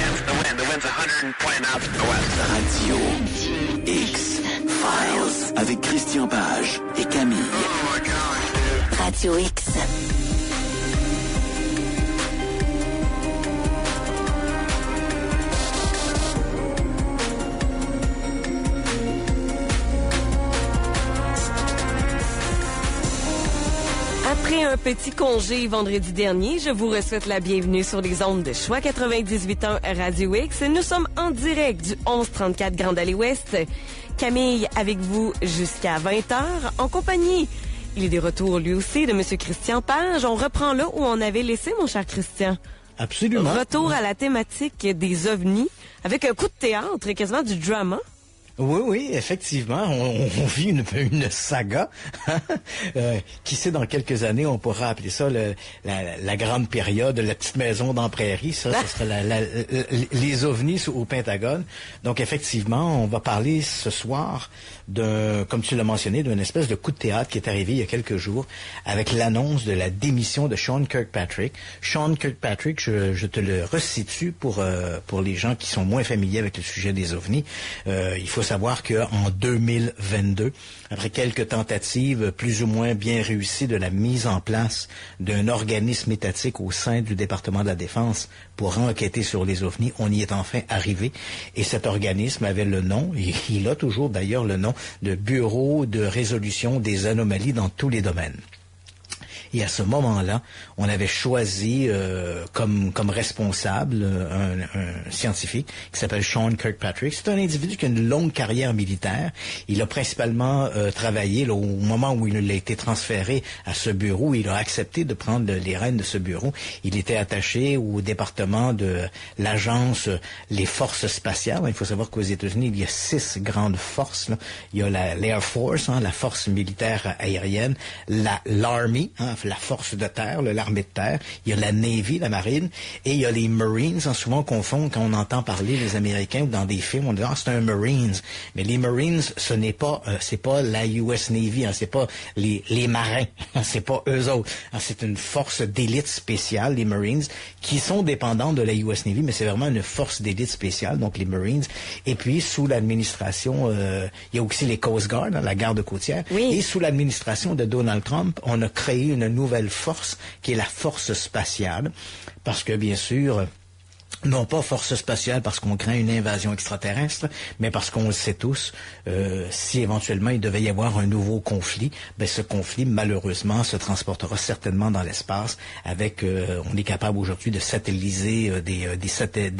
against the wind. The wind's 120 knots to the west. Radio X Files avec Christian Page et Camille. Oh my gosh, dude. Radio X. Après un petit congé vendredi dernier, je vous souhaite la bienvenue sur les ondes de Choix 98.1 Radio X. Nous sommes en direct du 1134 Grande Allée Ouest. Camille avec vous jusqu'à 20h en compagnie. Il est de retour lui aussi de Monsieur Christian Page. On reprend là où on avait laissé, mon cher Christian. Absolument. Retour à la thématique des ovnis avec un coup de théâtre et quasiment du drama. Oui, effectivement, on vit une saga. Qui sait, dans quelques années, on pourra appeler ça la grande période, la petite maison dans la prairie. Ça serait les ovnis au Pentagone. Donc, effectivement, on va parler ce soir comme tu l'as mentionné, d'une espèce de coup de théâtre qui est arrivé il y a quelques jours avec l'annonce de la démission de Sean Kirkpatrick. Sean Kirkpatrick, je te le resitue pour les gens qui sont moins familiers avec le sujet des ovnis. Il faut savoir qu'en 2022, après quelques tentatives plus ou moins bien réussies de la mise en place d'un organisme étatique au sein du département de la Défense pour enquêter sur les ovnis, on y est enfin arrivé. Et cet organisme avait le nom, et il a toujours d'ailleurs le nom, de Bureau de résolution des anomalies dans tous les domaines. Et à ce moment-là, on avait choisi comme responsable un scientifique qui s'appelle Sean Kirkpatrick. C'est un individu qui a une longue carrière militaire. Il a principalement travaillé au moment où il a été transféré à ce bureau. Il a accepté de prendre les rênes de ce bureau. Il était attaché au département de l'agence les forces spatiales. Il faut savoir qu'aux États-Unis, il y a 6 grandes forces. Là. Il y a l'Air Force, la force militaire aérienne, l'Army, la force de terre, l'armée de terre, il y a la Navy, la marine, et il y a les Marines. Souvent on confond quand on entend parler les Américains ou dans des films, on dit c'est un Marines. Mais les Marines, ce n'est pas, c'est pas la US Navy, c'est pas les marins, c'est pas eux autres. C'est une force d'élite spéciale, les Marines, qui sont dépendantes de la US Navy, mais c'est vraiment une force d'élite spéciale, donc les Marines. Et puis sous l'administration, il y a aussi les Coast Guard, la garde côtière. Oui. Et sous l'administration de Donald Trump, on a créé une nouvelle force qui est la force spatiale, parce que bien sûr, non pas force spatiale parce qu'on craint une invasion extraterrestre, mais parce qu'on le sait tous, si éventuellement il devait y avoir un nouveau conflit, ce conflit malheureusement se transportera certainement dans l'espace avec, on est capable aujourd'hui de satelliser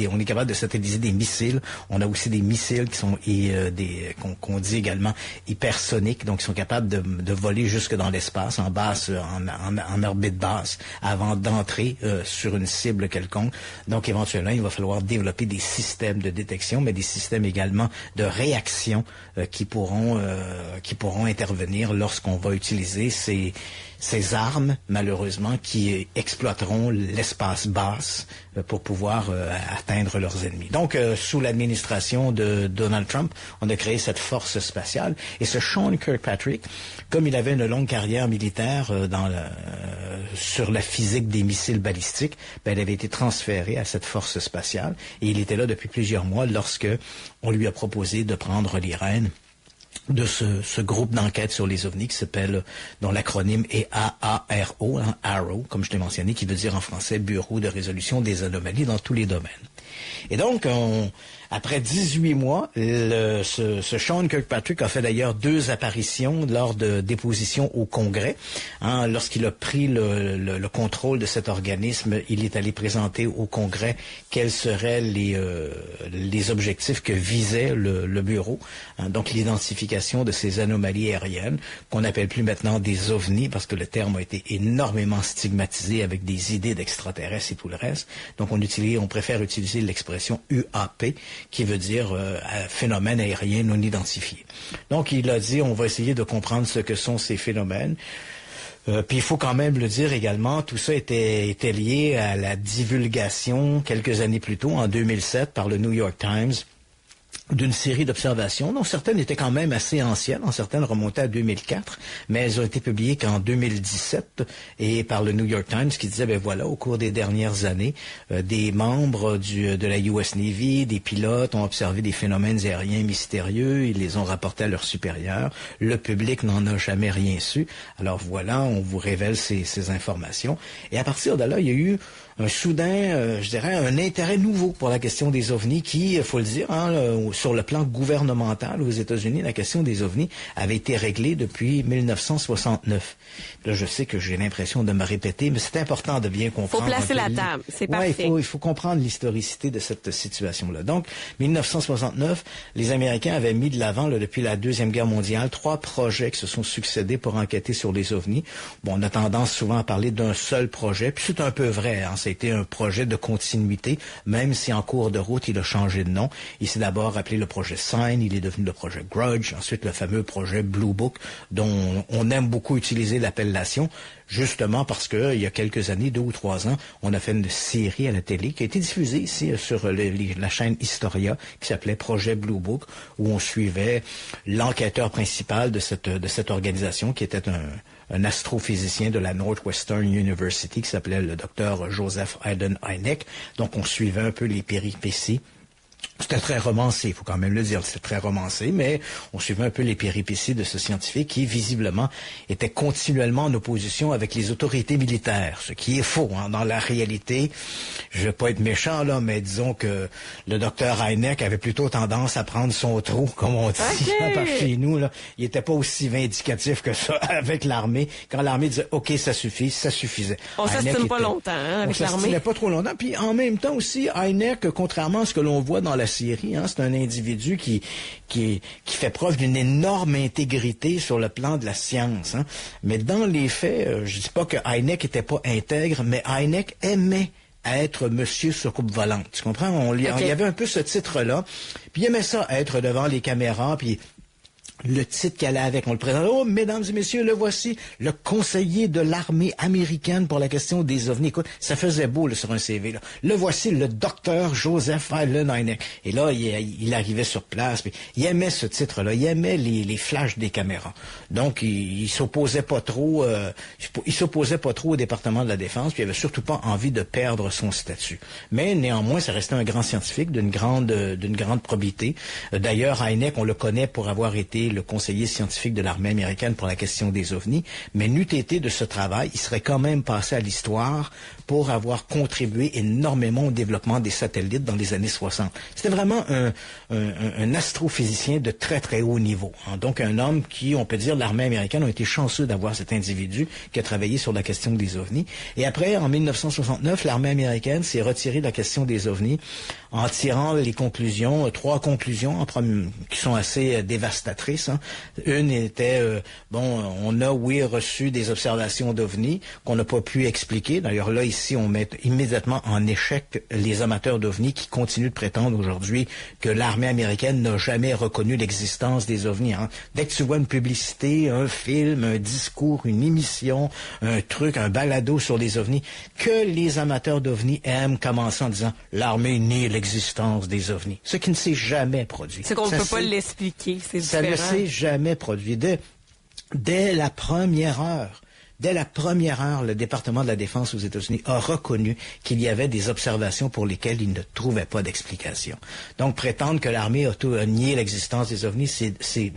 on est capable de satelliser des missiles. On a aussi des missiles qui sont qu'on dit également hypersoniques, donc qui sont capables de voler jusque dans l'espace, en basse, en orbite basse, avant d'entrer sur une cible quelconque. Donc éventuellement il va falloir développer des systèmes de détection, mais des systèmes également de réaction qui pourront intervenir lorsqu'on va utiliser ces armes, malheureusement, qui exploiteront l'espace basse pour pouvoir atteindre leurs ennemis. Donc, sous l'administration de Donald Trump, on a créé cette force spatiale. Et ce Sean Kirkpatrick, comme il avait une longue carrière militaire sur la physique des missiles balistiques, il avait été transféré à cette force spatiale. Et il était là depuis plusieurs mois lorsque on lui a proposé de prendre les rênes de ce groupe d'enquête sur les ovnis qui s'appelle, dont l'acronyme est AARO, ARROW, comme je l'ai mentionné, qui veut dire en français Bureau de résolution des anomalies dans tous les domaines. Et donc, après 18 mois, ce Sean Kirkpatrick a fait d'ailleurs 2 apparitions lors de dépositions au Congrès. Lorsqu'il a pris le contrôle de cet organisme, il est allé présenter au Congrès quels seraient les objectifs que visait le bureau. Donc l'identification de ces anomalies aériennes, qu'on n'appelle plus maintenant des ovnis, parce que le terme a été énormément stigmatisé avec des idées d'extraterrestres et tout le reste. Donc on préfère utiliser l'expression UAP, qui veut dire phénomène aérien non identifié. Donc il a dit, on va essayer de comprendre ce que sont ces phénomènes. Puis il faut quand même le dire également, tout ça était lié à la divulgation quelques années plus tôt, en 2007, par le New York Times, d'une série d'observations, dont certaines étaient quand même assez anciennes, certaines remontaient à 2004, mais elles ont été publiées qu'en 2017 et par le New York Times qui disait, ben voilà, au cours des dernières années, des membres de la US Navy, des pilotes ont observé des phénomènes aériens mystérieux, ils les ont rapportés à leurs supérieurs, le public n'en a jamais rien su. Alors voilà, on vous révèle ces informations. Et à partir de là, il y a eu un soudain, je dirais, un intérêt nouveau pour la question des ovnis qui, il faut le dire, sur le plan gouvernemental aux États-Unis, la question des ovnis avait été réglée depuis 1969. Là, je sais que j'ai l'impression de me répéter, mais c'est important de bien comprendre. Faut placer la table, c'est parfait. Il faut comprendre l'historicité de cette situation-là. Donc, 1969, les Américains avaient mis de l'avant, depuis la Deuxième Guerre mondiale, 3 projets qui se sont succédés pour enquêter sur les ovnis. Bon, on a tendance souvent à parler d'un seul projet, puis c'est un peu vrai, ça a été un projet de continuité, même si en cours de route, il a changé de nom. Il s'est d'abord appelé le projet Sign, il est devenu le projet Grudge, ensuite le fameux projet Blue Book, dont on aime beaucoup utiliser l'appellation, justement parce que il y a quelques années, 2 ou 3 ans, on a fait une série à la télé qui a été diffusée ici sur la chaîne Historia, qui s'appelait Projet Blue Book, où on suivait l'enquêteur principal de cette organisation, qui était un astrophysicien de la Northwestern University qui s'appelait le docteur Joseph Hayden Hynek. Donc, on suivait un peu les péripéties. C'était très romancé, il faut quand même le dire, c'était très romancé, mais on suivait un peu les péripéties de ce scientifique qui, visiblement, était continuellement en opposition avec les autorités militaires, ce qui est faux. Dans la réalité, je vais pas être méchant, là, mais disons que le docteur Hynek avait plutôt tendance à prendre son trou, comme on dit, par chez nous, là. Il était pas aussi vindicatif que ça avec l'armée. Quand l'armée disait « OK, ça suffit », ça suffisait. On s'astine pas longtemps, avec l'armée. On s'astinait pas trop longtemps. Puis en même temps aussi, Hynek, contrairement à ce que l'on voit dans la série, c'est un individu qui fait preuve d'une énorme intégrité sur le plan de la science. Mais dans les faits, je dis pas que Hynek était pas intègre, mais Hynek aimait être monsieur soucoupe volante. Tu comprends? Il y avait un peu ce titre-là. Puis il aimait ça, être devant les caméras, puis le titre qu'elle a avec, on le présente. Oh, mesdames et messieurs, le voici, le conseiller de l'armée américaine pour la question des ovnis. Écoute, ça faisait beau là, sur un CV. Là. Le voici, le docteur Joseph Hayden Hynek. Et là, il arrivait sur place. Puis il aimait ce titre-là. Il aimait les flashs des caméras. Donc, il s'opposait pas trop. Il s'opposait pas trop au département de la Défense. Puis il avait surtout pas envie de perdre son statut. Mais néanmoins, ça restait un grand scientifique d'une grande probité. D'ailleurs, Hynek, on le connaît pour avoir été le conseiller scientifique de l'armée américaine pour la question des ovnis, mais n'eût été de ce travail, il serait quand même passé à l'histoire pour avoir contribué énormément au développement des satellites dans les années 60. C'était vraiment un astrophysicien de très très haut niveau. Donc un homme qui, on peut dire, l'armée américaine a été chanceux d'avoir cet individu qui a travaillé sur la question des ovnis. Et après, en 1969, l'armée américaine s'est retirée de la question des ovnis en tirant les conclusions, 3 conclusions qui sont assez dévastatrices. Une était, on a, reçu des observations d'ovnis qu'on n'a pas pu expliquer. D'ailleurs, là, ici, on met immédiatement en échec les amateurs d'ovnis qui continuent de prétendre aujourd'hui que l'armée américaine n'a jamais reconnu l'existence des ovnis. Dès que tu vois une publicité, un film, un discours, une émission, un truc, un balado sur les ovnis, que les amateurs d'ovnis aiment commencer en disant « l'armée nie l'existence des ovnis ». Ce qui ne s'est jamais produit. C'est qu'on ne peut pas l'expliquer, c'est différent. Ça ne s'est jamais produit. Dès la première heure, le département de la Défense aux États-Unis a reconnu qu'il y avait des observations pour lesquelles il ne trouvait pas d'explication. Donc, prétendre que l'armée a nié l'existence des ovnis,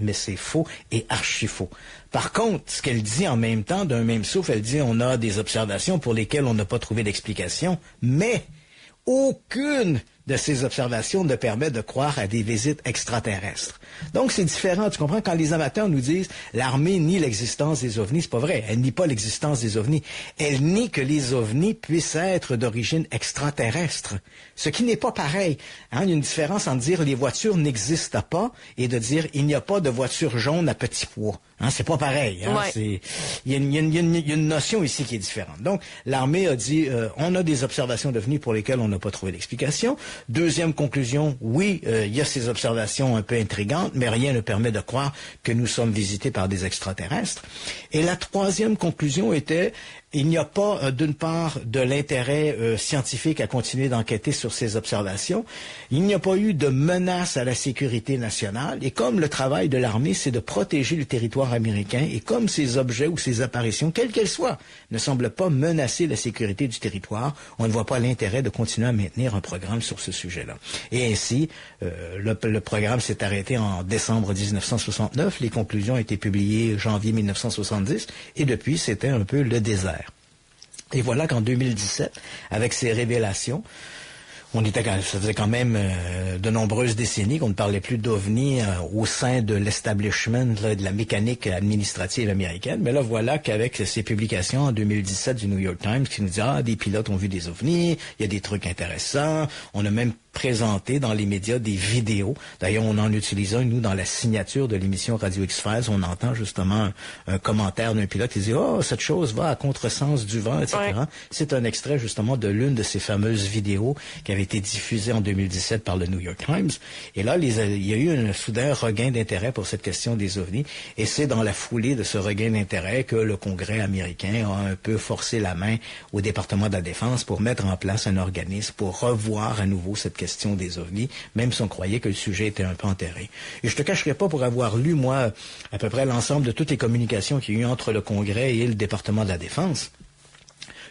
mais c'est faux et archi faux. Par contre, ce qu'elle dit en même temps, d'un même souffle, elle dit on a des observations pour lesquelles on n'a pas trouvé d'explication, mais aucune de ces observations ne permet de croire à des visites extraterrestres. Donc, c'est différent. Tu comprends? Quand les amateurs nous disent l'armée nie l'existence des ovnis, c'est pas vrai. Elle nie pas l'existence des ovnis. Elle nie que les ovnis puissent être d'origine extraterrestre. Ce qui n'est pas pareil. Il y a une différence entre dire les voitures n'existent pas et de dire il n'y a pas de voiture jaune à petit pois. C'est pas pareil. Ouais. Il y a une notion ici qui est différente. Donc, l'armée a dit on a des observations d'ovnis pour lesquelles on n'a pas trouvé d'explication. Deuxième conclusion, oui, il y a ces observations un peu intrigantes, mais rien ne permet de croire que nous sommes visités par des extraterrestres. Et la troisième conclusion était il n'y a pas, d'une part, de l'intérêt scientifique à continuer d'enquêter sur ces observations. Il n'y a pas eu de menace à la sécurité nationale. Et comme le travail de l'armée, c'est de protéger le territoire américain, et comme ces objets ou ces apparitions, quelles qu'elles soient, ne semblent pas menacer la sécurité du territoire, on ne voit pas l'intérêt de continuer à maintenir un programme sur ce sujet-là. Et ainsi, le programme s'est arrêté en décembre 1969. Les conclusions ont été publiées janvier 1970. Et depuis, c'était un peu le désert. Et voilà qu'en 2017, avec ces révélations, ça faisait quand même de nombreuses décennies qu'on ne parlait plus d'OVNI au sein de l'establishment de la mécanique administrative américaine. Mais là, voilà qu'avec ces publications en 2017 du New York Times qui nous dit « des pilotes ont vu des OVNI, il y a des trucs intéressants », on a même présenté dans les médias des vidéos. D'ailleurs, on en utilise un, nous, dans la signature de l'émission Radio X-Files. On entend justement un commentaire d'un pilote qui dit « Oh, cette chose va à contresens du vent, etc. Ouais. » C'est un extrait, justement, de l'une de ces fameuses vidéos qui avait été diffusée en 2017 par le New York Times. Et là, il y a eu un soudain regain d'intérêt pour cette question des OVNI. Et c'est dans la foulée de ce regain d'intérêt que le Congrès américain a un peu forcé la main au département de la Défense pour mettre en place un organisme pour revoir à nouveau cette question des OVNI, même si on croyait que le sujet était un peu enterré. Et je te cacherai pas, pour avoir lu, moi, à peu près l'ensemble de toutes les communications qu'il y a eu entre le Congrès et le département de la Défense,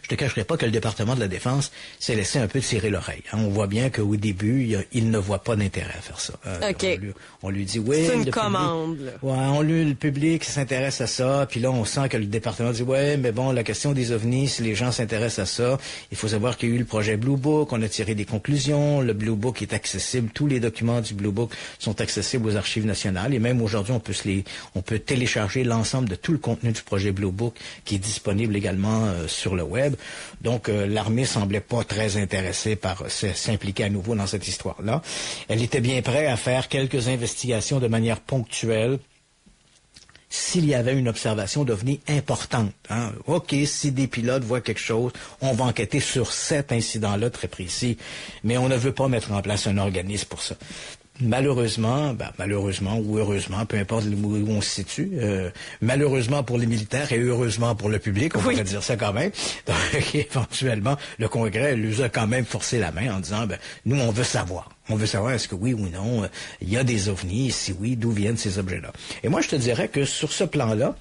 je te cacherai pas que le département de la Défense s'est laissé un peu tirer l'oreille. On voit bien qu'au début, il ne voit pas d'intérêt à faire ça. Okay. On lui dit, oui, c'est une commande. Le public s'intéresse à ça, puis là, on sent que le département dit, ouais, mais bon, la question des OVNI, si les gens s'intéressent à ça, il faut savoir qu'il y a eu le projet Blue Book, on a tiré des conclusions, le Blue Book est accessible, tous les documents du Blue Book sont accessibles aux archives nationales, et même aujourd'hui, on peut télécharger l'ensemble de tout le contenu du projet Blue Book qui est disponible également sur le web. Donc, l'armée semblait pas très intéressée par s'impliquer à nouveau dans cette histoire-là. Elle était bien prête à faire quelques investigations de manière ponctuelle s'il y avait une observation d'OVNI importante. OK, si des pilotes voient quelque chose, on va enquêter sur cet incident-là très précis, mais on ne veut pas mettre en place un organisme pour ça. Malheureusement ou heureusement, peu importe où on se situe, malheureusement pour les militaires et heureusement pour le public, on pourrait dire ça quand même. Donc, éventuellement, le Congrès lui a quand même forcé la main en disant, nous, on veut savoir. On veut savoir est-ce que oui ou non, il y a des OVNI, si oui, d'où viennent ces objets-là. Et moi, je te dirais que sur ce plan-là,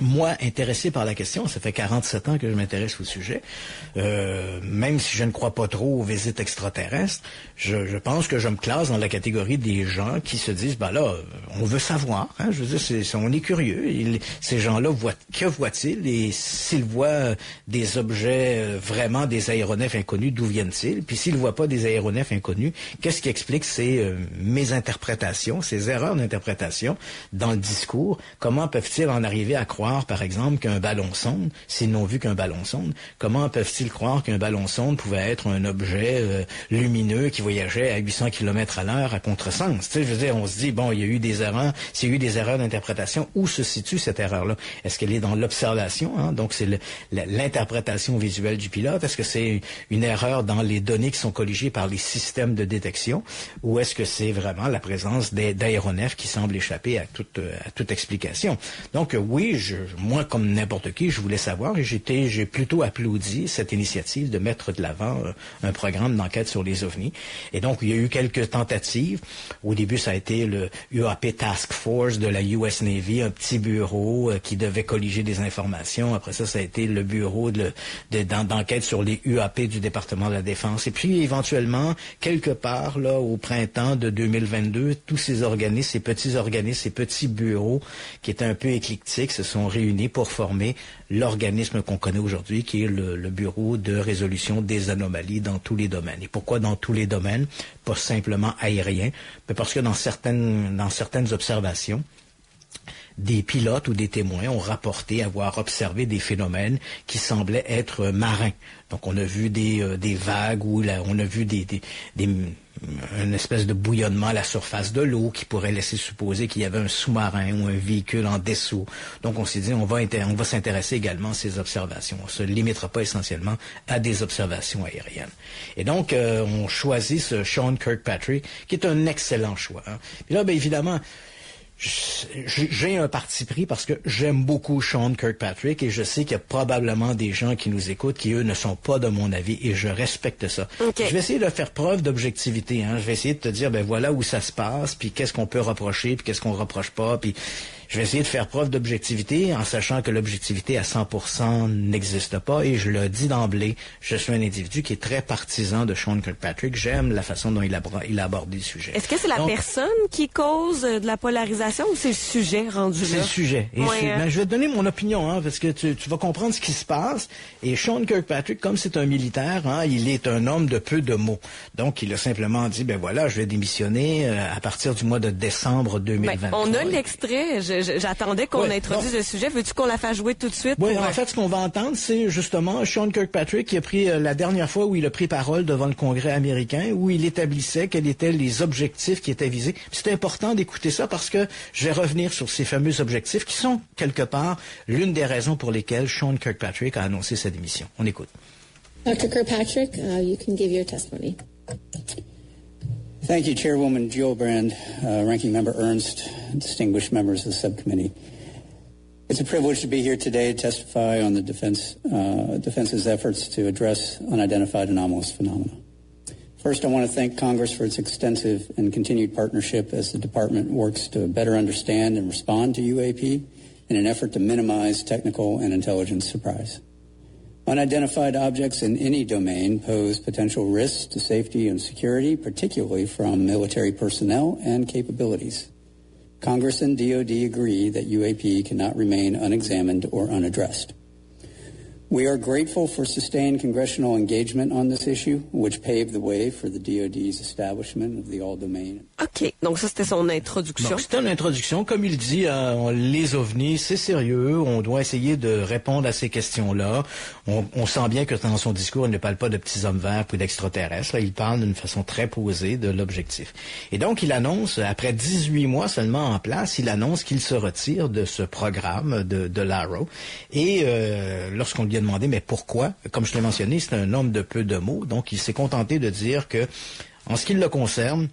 moi, intéressé par la question, ça fait 47 ans que je m'intéresse au sujet, même si je ne crois pas trop aux visites extraterrestres, je pense que je me classe dans la catégorie des gens qui se disent, on veut savoir, je veux dire, on est curieux, ces gens-là que voient-ils, et s'ils voient des objets, vraiment des aéronefs inconnus, d'où viennent-ils, puis s'ils ne voient pas des aéronefs inconnus, qu'est-ce qui explique ces mésinterprétations, ces erreurs d'interprétation dans le discours, comment peuvent-ils en arriver à croire, par exemple, qu'un ballon-sonde, s'ils n'ont vu qu'un ballon-sonde, comment peuvent-ils croire qu'un ballon-sonde pouvait être un objet lumineux qui voyageait à 800 km à l'heure à contresens? Tu sais, je veux dire, on se dit, il y a eu des erreurs, s'il y a eu des erreurs d'interprétation, où se situe cette erreur-là? Est-ce qu'elle est dans l'observation, donc c'est l'interprétation visuelle du pilote? Est-ce que c'est une erreur dans les données qui sont colligées par les systèmes de détection? Ou est-ce que c'est vraiment la présence d'aéronefs qui semblent échapper à toute explication? Donc, oui, moi, comme n'importe qui, je voulais savoir et j'ai plutôt applaudi cette initiative de mettre de l'avant un programme d'enquête sur les OVNI. Et donc, il y a eu quelques tentatives. Au début, ça a été le UAP Task Force de la US Navy, un petit bureau qui devait colliger des informations. Après ça a été le bureau d'enquête sur les UAP du département de la Défense. Et puis, éventuellement, quelque part, là, au printemps de 2022, tous ces organismes, ces petits bureaux qui étaient un peu éclectiques, se sont réunis pour former l'organisme qu'on connaît aujourd'hui, qui est le Bureau de résolution des anomalies dans tous les domaines. Et pourquoi dans tous les domaines? Pas simplement aériens, mais parce que dans certaines observations, des pilotes ou des témoins ont rapporté avoir observé des phénomènes qui semblaient être marins. Donc, on a vu des vagues ou on a vu une espèce de bouillonnement à la surface de l'eau qui pourrait laisser supposer qu'il y avait un sous-marin ou un véhicule en dessous. Donc, on s'est dit, on va s'intéresser également à ces observations. On se limitera pas essentiellement à des observations aériennes. Et donc, on choisit ce Sean Kirkpatrick, qui est un excellent choix. Puis là, évidemment, j'ai un parti pris parce que j'aime beaucoup Sean Kirkpatrick et je sais qu'il y a probablement des gens qui nous écoutent qui, eux, ne sont pas de mon avis et je respecte ça. Okay. Je vais essayer de faire preuve d'objectivité. Je vais essayer de te dire, ben voilà où ça se passe, puis qu'est-ce qu'on peut reprocher, puis qu'est-ce qu'on reproche pas, puis je vais essayer de faire preuve d'objectivité en sachant que l'objectivité à 100% n'existe pas et je le dis d'emblée, je suis un individu qui est très partisan de Sean Kirkpatrick. J'aime la façon dont il a abordé le sujet. Est-ce que c'est la personne qui cause de la polarisation ou c'est le sujet rendu là? C'est le sujet. Et je vais te donner mon opinion, parce que tu vas comprendre ce qui se passe. Et Sean Kirkpatrick, comme c'est un militaire, il est un homme de peu de mots. Donc, il a simplement dit, ben voilà, je vais démissionner à partir du mois de décembre 2023. On a l'extrait. J'attendais qu'on introduise le sujet. Veux-tu qu'on la fasse jouer tout de suite? Oui, en fait, ce qu'on va entendre, c'est justement Sean Kirkpatrick qui a pris la dernière fois où il a pris parole devant le Congrès américain, où il établissait quels étaient les objectifs qui étaient visés. C'est important d'écouter ça parce que je vais revenir sur ces fameux objectifs qui sont, quelque part, l'une des raisons pour lesquelles Sean Kirkpatrick a annoncé sa démission. On écoute. Dr. Kirkpatrick, you can give your testimony. Thank you, Chairwoman Gillibrand, Ranking Member Ernst, distinguished members of the subcommittee. It's a privilege to be here today to testify on the defense's efforts to address unidentified anomalous phenomena. First, I want to thank Congress for its extensive and continued partnership as the Department works to better understand and respond to UAP in an effort to minimize technical and intelligence surprise. Unidentified objects in any domain pose potential risks to safety and security, particularly from military personnel and capabilities. Congress and DoD agree that UAP cannot remain unexamined or unaddressed. We are grateful for sustained congressional engagement on this issue, which paved the way for the DoD's establishment of the all-domain. OK. Donc, ça, c'était son introduction. Donc, c'était une introduction. Comme il dit, les ovnis, c'est sérieux. On doit essayer de répondre à ces questions-là. On sent bien que dans son discours, il ne parle pas de petits hommes verts ou d'extraterrestres. Il parle d'une façon très posée de l'objectif. Et donc, il annonce, après 18 mois seulement en place, il annonce qu'il se retire de ce programme de l'AARO. Et lorsqu'on lui a demandé, mais pourquoi? Comme je l'ai mentionné, c'est un homme de peu de mots. Donc, il s'est contenté de dire que, en ce qui le concerne,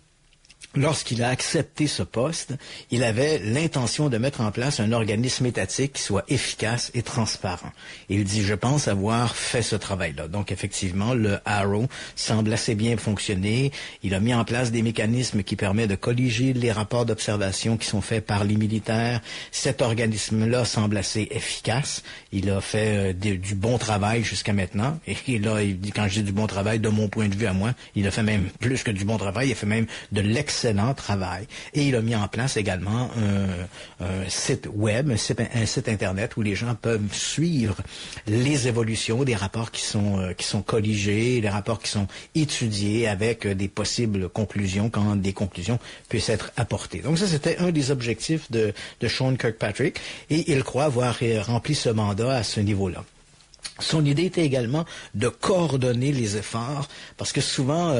lorsqu'il a accepté ce poste, il avait l'intention de mettre en place un organisme étatique qui soit efficace et transparent. Et il dit, je pense avoir fait ce travail-là. Donc, effectivement, le AARO semble assez bien fonctionner. Il a mis en place des mécanismes qui permettent de colliger les rapports d'observation qui sont faits par les militaires. Cet organisme-là semble assez efficace. Il a fait du bon travail jusqu'à maintenant. Et là, il dit, quand je dis du bon travail, de mon point de vue à moi, il a fait même plus que du bon travail, il a fait même de l'excellent travail. Et il a mis en place également un site web, un site Internet où les gens peuvent suivre les évolutions des rapports qui sont colligés, les rapports qui sont étudiés avec des possibles conclusions quand des conclusions puissent être apportées. Donc ça, c'était un des objectifs de Sean Kirkpatrick et il croit avoir rempli ce mandat à ce niveau-là. Son idée était également de coordonner les efforts parce que souvent...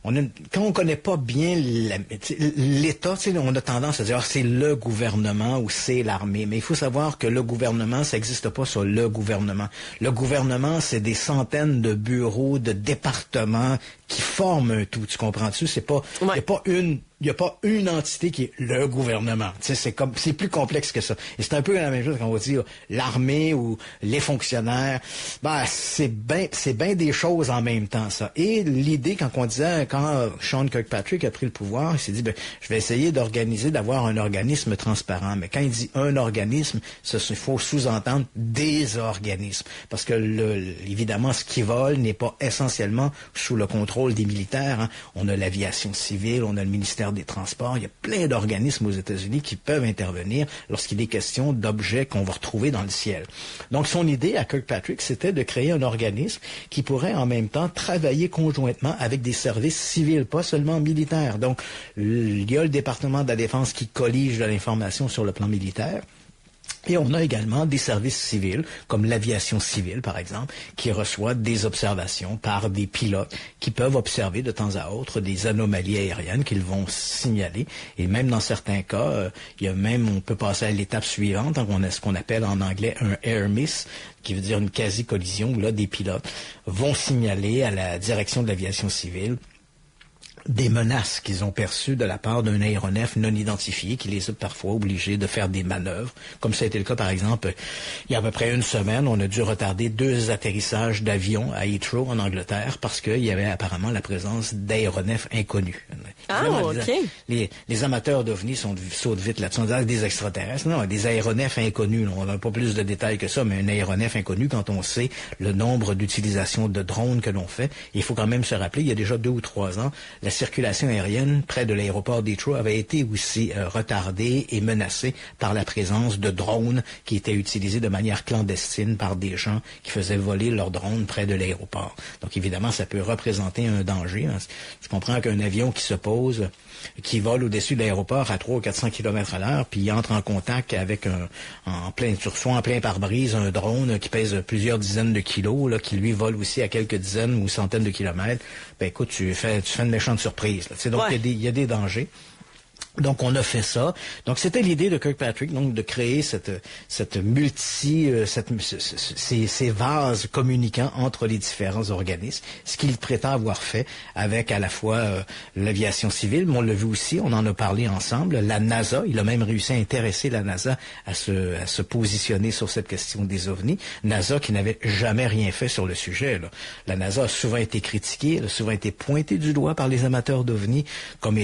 quand on connaît pas bien l'État, on a tendance à dire c'est le gouvernement ou c'est l'armée. Mais il faut savoir que le gouvernement, ça n'existe pas sur le gouvernement. Le gouvernement, c'est des centaines de bureaux, de départements qui forment un tout. Tu comprends-tu? C'est pas, il n'y a pas une entité qui est le gouvernement. C'est plus complexe que ça. Et c'est un peu la même chose quand on va dire l'armée ou les fonctionnaires. C'est bien des choses en même temps, ça. Et l'idée, quand Sean Kirkpatrick a pris le pouvoir, il s'est dit, je vais essayer d'avoir un organisme transparent. Mais quand il dit un organisme, il faut sous-entendre des organismes. Parce que, évidemment, ce qui vole n'est pas essentiellement sous le contrôle des militaires. On a l'aviation civile, on a le ministère des Transports. Il y a plein d'organismes aux États-Unis qui peuvent intervenir lorsqu'il est question d'objets qu'on va retrouver dans le ciel. Donc, son idée à Kirkpatrick, c'était de créer un organisme qui pourrait en même temps travailler conjointement avec des services civils, pas seulement militaires. Donc, il y a le département de la Défense qui collige de l'information sur le plan militaire. Et on a également des services civils, comme l'aviation civile, par exemple, qui reçoit des observations par des pilotes qui peuvent observer de temps à autre des anomalies aériennes qu'ils vont signaler. Et même dans certains cas, on peut passer à l'étape suivante, on a ce qu'on appelle en anglais un air miss, qui veut dire une quasi-collision, où là, des pilotes vont signaler à la direction de l'aviation civile des menaces qu'ils ont perçues de la part d'un aéronef non identifié qui les a parfois obligés de faire des manœuvres. Comme ça a été le cas, par exemple, il y a à peu près une semaine, on a dû retarder 2 atterrissages d'avions à Heathrow, en Angleterre, parce qu'il y avait apparemment la présence d'aéronefs inconnus. Ah, Vraiment, OK. Les amateurs d'OVNI sautent vite là-dessus. On dit des extraterrestres. Non, des aéronefs inconnus. On n'a pas plus de détails que ça, mais un aéronef inconnu, quand on sait le nombre d'utilisations de drones que l'on fait, il faut quand même se rappeler, il y a déjà 2 ou 3 ans, la circulation aérienne près de l'aéroport d'Heathrow avait été aussi retardée et menacée par la présence de drones qui étaient utilisés de manière clandestine par des gens qui faisaient voler leurs drones près de l'aéroport. Donc évidemment, ça peut représenter un danger. Hein. Tu comprends qu'un avion qui se pose, qui vole au-dessus de l'aéroport à 300 ou 400 km à l'heure, puis il entre en contact avec en plein pare-brise, un drone qui pèse plusieurs dizaines de kilos, là, qui lui vole aussi à quelques dizaines ou centaines de kilomètres, ben écoute, tu fais une méchante surprise. Là. Donc il y a des dangers. Donc on a fait ça. Donc c'était l'idée de Kirkpatrick, donc de créer ces vases communicants entre les différents organismes, ce qu'il prétend avoir fait avec à la fois l'aviation civile, mais on l'a vu aussi, on en a parlé ensemble, la NASA, il a même réussi à intéresser la NASA à se positionner sur cette question des ovnis. NASA qui n'avait jamais rien fait sur le sujet. Là. La NASA a souvent été critiquée, elle a souvent été pointée du doigt par les amateurs d'ovnis comme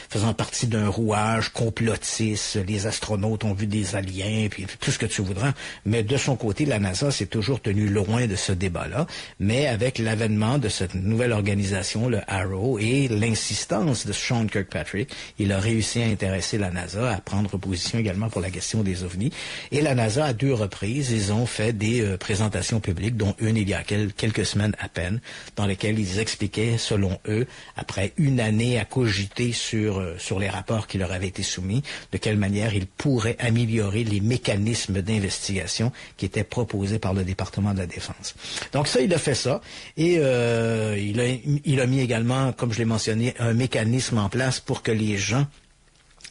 faisant partie d'un rouage complotiste, les astronautes ont vu des aliens, puis tout ce que tu voudras. Mais de son côté, la NASA s'est toujours tenue loin de ce débat-là. Mais avec l'avènement de cette nouvelle organisation, le AARO, et l'insistance de Sean Kirkpatrick, il a réussi à intéresser la NASA à prendre position également pour la question des ovnis. Et la NASA, à 2 reprises, ils ont fait des présentations publiques, dont une il y a quelques semaines à peine, dans lesquelles ils expliquaient, selon eux, après une année à cogiter sur les rapports qui leur avaient été soumis, de quelle manière ils pourraient améliorer les mécanismes d'investigation qui étaient proposés par le département de la Défense. Donc ça, il a fait ça, et il a mis également, comme je l'ai mentionné, un mécanisme en place pour que les gens...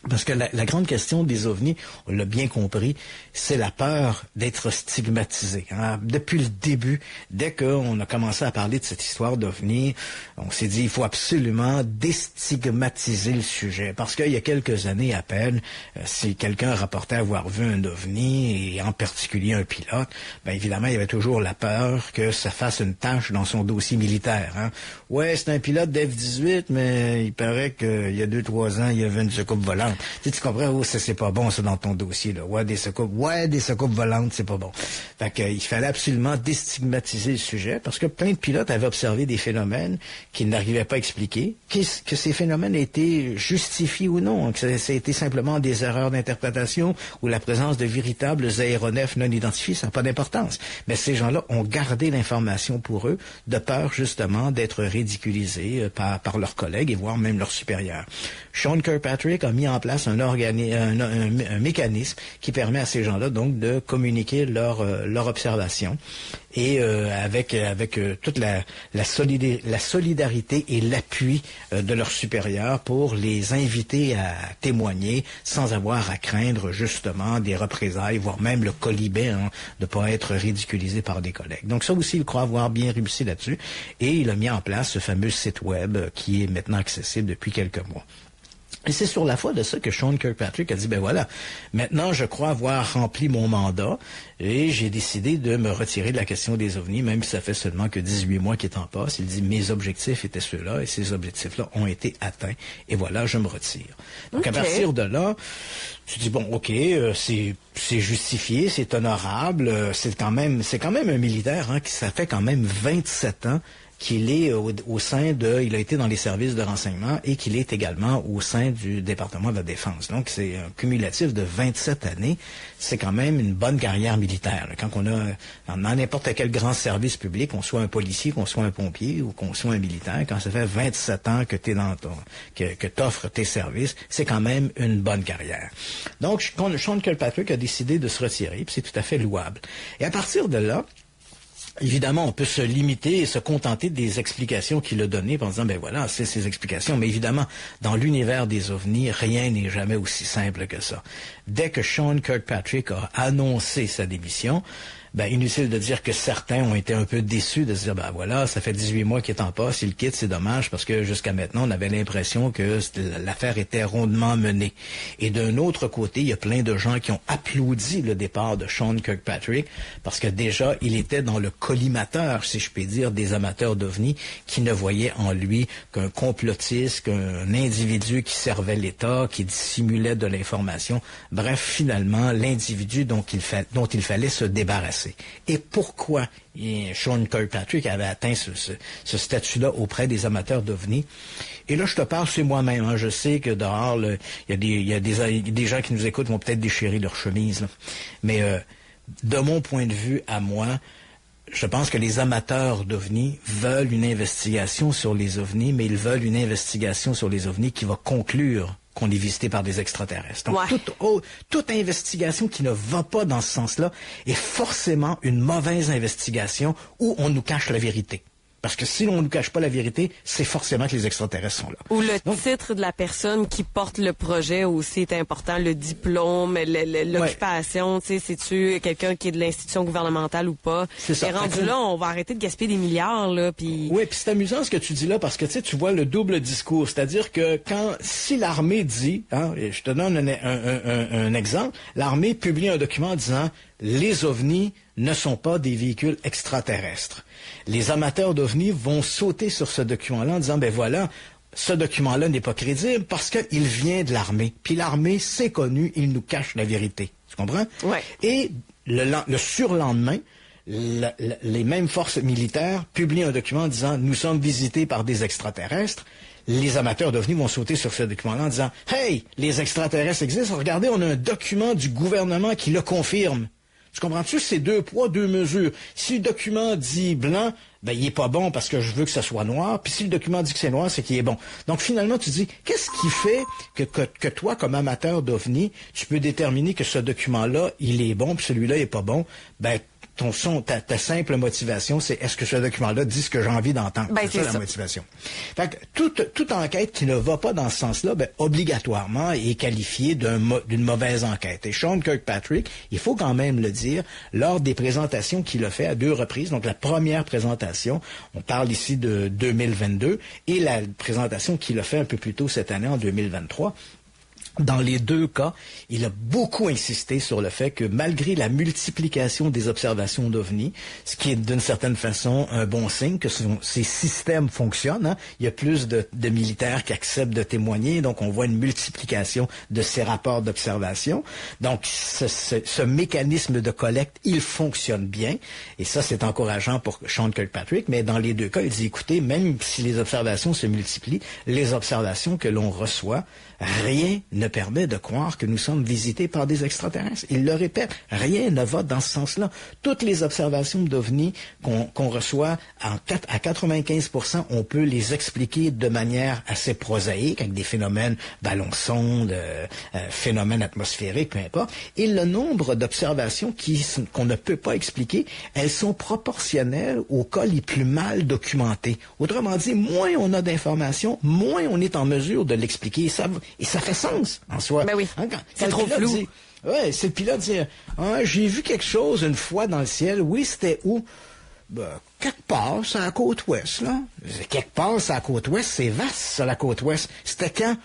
Parce que la grande question des ovnis, on l'a bien compris, c'est la peur d'être stigmatisé. Hein. Depuis le début, dès qu'on a commencé à parler de cette histoire d'ovnis, on s'est dit il faut absolument déstigmatiser le sujet. Parce qu'il y a quelques années à peine, si quelqu'un rapportait avoir vu un ovni, et en particulier un pilote, ben évidemment, il y avait toujours la peur que ça fasse une tâche dans son dossier militaire. Hein. Ouais, c'est un pilote d'F-18, mais il paraît qu'il y a 2-3 ans, il y avait une soucoupe volante. Tu comprends? Oh, ça, c'est pas bon, ça, dans ton dossier, là. Ouais, des soucoupes volantes, c'est pas bon. Fait que, il fallait absolument déstigmatiser le sujet, parce que plein de pilotes avaient observé des phénomènes qu'ils n'arrivaient pas à expliquer, que ces phénomènes étaient justifiés ou non, que ça a été simplement des erreurs d'interprétation ou la présence de véritables aéronefs non identifiés, ça n'a pas d'importance. Mais ces gens-là ont gardé l'information pour eux, de peur, justement, d'être ridiculisés par leurs collègues et voire même leurs supérieurs. Sean Kirkpatrick a mis en place un mécanisme qui permet à ces gens-là donc de communiquer leur observation et avec toute la solidarité et l'appui de leurs supérieurs pour les inviter à témoigner sans avoir à craindre justement des représailles, voire même le colibet, hein, de pas être ridiculisé par des collègues. Donc ça aussi, il croit avoir bien réussi là-dessus et il a mis en place ce fameux site web qui est maintenant accessible depuis quelques mois. Et c'est sur la foi de ça que Sean Kirkpatrick a dit, ben voilà, maintenant je crois avoir rempli mon mandat et j'ai décidé de me retirer de la question des ovnis, même si ça fait seulement que 18 mois qu'il est en passe. Il dit, mes objectifs étaient ceux-là et ces objectifs-là ont été atteints et voilà, je me retire. Donc à partir de là, tu dis, bon, ok, c'est justifié, c'est honorable, c'est quand même un militaire, hein, qui ça fait quand même 27 ans qu'il est au sein il a été dans les services de renseignement et qu'il est également au sein du département de la Défense. Donc, c'est un cumulatif de 27 années. C'est quand même une bonne carrière militaire. Quand on a, dans n'importe quel grand service public, qu'on soit un policier, qu'on soit un pompier ou qu'on soit un militaire, quand ça fait 27 ans que tu es que t'offres tes services, c'est quand même une bonne carrière. Donc, Sean Kirkpatrick a décidé de se retirer, puis c'est tout à fait louable. Et à partir de là, évidemment, on peut se limiter et se contenter des explications qu'il a données en disant, ben voilà, c'est ces explications. Mais évidemment, dans l'univers des ovnis, rien n'est jamais aussi simple que ça. Dès que Sean Kirkpatrick a annoncé sa démission, inutile de dire que certains ont été un peu déçus de se dire, voilà, ça fait 18 mois qu'il est en poste, il quitte, c'est dommage, parce que jusqu'à maintenant, on avait l'impression que l'affaire était rondement menée. Et d'un autre côté, il y a plein de gens qui ont applaudi le départ de Sean Kirkpatrick, parce que déjà, il était dans le collimateur, si je puis dire, des amateurs d'OVNI, qui ne voyaient en lui qu'un complotiste, qu'un individu qui servait l'État, qui dissimulait de l'information. Bref, finalement, l'individu dont il fallait se débarrasser. Et pourquoi Sean Kirkpatrick avait atteint ce statut-là auprès des amateurs d'OVNI? Et là, je te parle, c'est moi-même. Hein. Je sais que dehors, il y a des gens qui nous écoutent vont peut-être déchirer leur chemise. Là. Mais de mon point de vue, à moi, je pense que les amateurs d'OVNI veulent une investigation sur les OVNI, mais ils veulent une investigation sur les OVNI qui va conclure qu'on est visité par des extraterrestres. Donc, toute investigation qui ne va pas dans ce sens-là est forcément une mauvaise investigation où on nous cache la vérité. Parce que si on ne nous cache pas la vérité, c'est forcément que les extraterrestres sont là. Ou le titre de la personne qui porte le projet aussi est important, le diplôme, l'occupation, tu sais, c'est-tu quelqu'un qui est de l'institution gouvernementale ou pas. C'est ça. Et rendu là, on va arrêter de gaspiller des milliards, là, puis... Oui, puis c'est amusant ce que tu dis là, parce que tu vois le double discours. C'est-à-dire que si l'armée dit, je te donne un exemple, l'armée publie un document disant « Les OVNI ne sont pas des véhicules extraterrestres ». Les amateurs d'OVNI vont sauter sur ce document-là en disant, voilà, ce document-là n'est pas crédible parce qu'il vient de l'armée. Puis l'armée, c'est connu, il nous cache la vérité. Tu comprends? Ouais. Et le surlendemain, les mêmes forces militaires publient un document en disant, nous sommes visités par des extraterrestres. Les amateurs d'OVNI vont sauter sur ce document-là en disant, hey, les extraterrestres existent. Regardez, on a un document du gouvernement qui le confirme. Tu comprends-tu? C'est 2 poids, 2 mesures. Si le document dit blanc, il est pas bon parce que je veux que ça soit noir. Puis si le document dit que c'est noir, c'est qu'il est bon. Donc finalement, tu dis, qu'est-ce qui fait que toi, comme amateur d'OVNI, tu peux déterminer que ce document-là, il est bon, puis celui-là, il est pas bon? Ta simple motivation, c'est est-ce que ce document-là dit ce que j'ai envie d'entendre? C'est ça la motivation. Fait que toute enquête qui ne va pas dans ce sens-là, obligatoirement est qualifiée d'une mauvaise enquête. Et Sean Kirkpatrick, il faut quand même le dire, lors des présentations qu'il a fait à 2 reprises, donc la première présentation, on parle ici de 2022, et la présentation qu'il a fait un peu plus tôt cette année, en 2023, dans les 2 cas, il a beaucoup insisté sur le fait que malgré la multiplication des observations d'OVNI, ce qui est d'une certaine façon un bon signe que ces systèmes fonctionnent, il y a plus de militaires qui acceptent de témoigner, donc on voit une multiplication de ces rapports d'observation. Donc ce mécanisme de collecte, il fonctionne bien, et ça c'est encourageant pour Sean Kirkpatrick, mais dans les 2 cas, il dit, écoutez, même si les observations se multiplient, les observations que l'on reçoit, rien ne permet de croire que nous sommes visités par des extraterrestres. Il le répète, rien ne va dans ce sens-là. Toutes les observations d'OVNI qu'on reçoit à 95%, on peut les expliquer de manière assez prosaïque, avec des phénomènes ballons-sondes, phénomènes atmosphériques, peu importe. Et le nombre d'observations qu'on ne peut pas expliquer, elles sont proportionnelles aux cas les plus mal documentés. Autrement dit, moins on a d'informations, moins on est en mesure de l'expliquer. Et ça fait sens en soi. Ben oui, c'est trop flou. C'est le pilote dire, j'ai vu quelque chose une fois dans le ciel. Oui, c'était où? Quelque part, c'est à la côte ouest, là. Quelque part, c'est à la côte ouest. C'est vaste, ça, la côte ouest. C'était quand?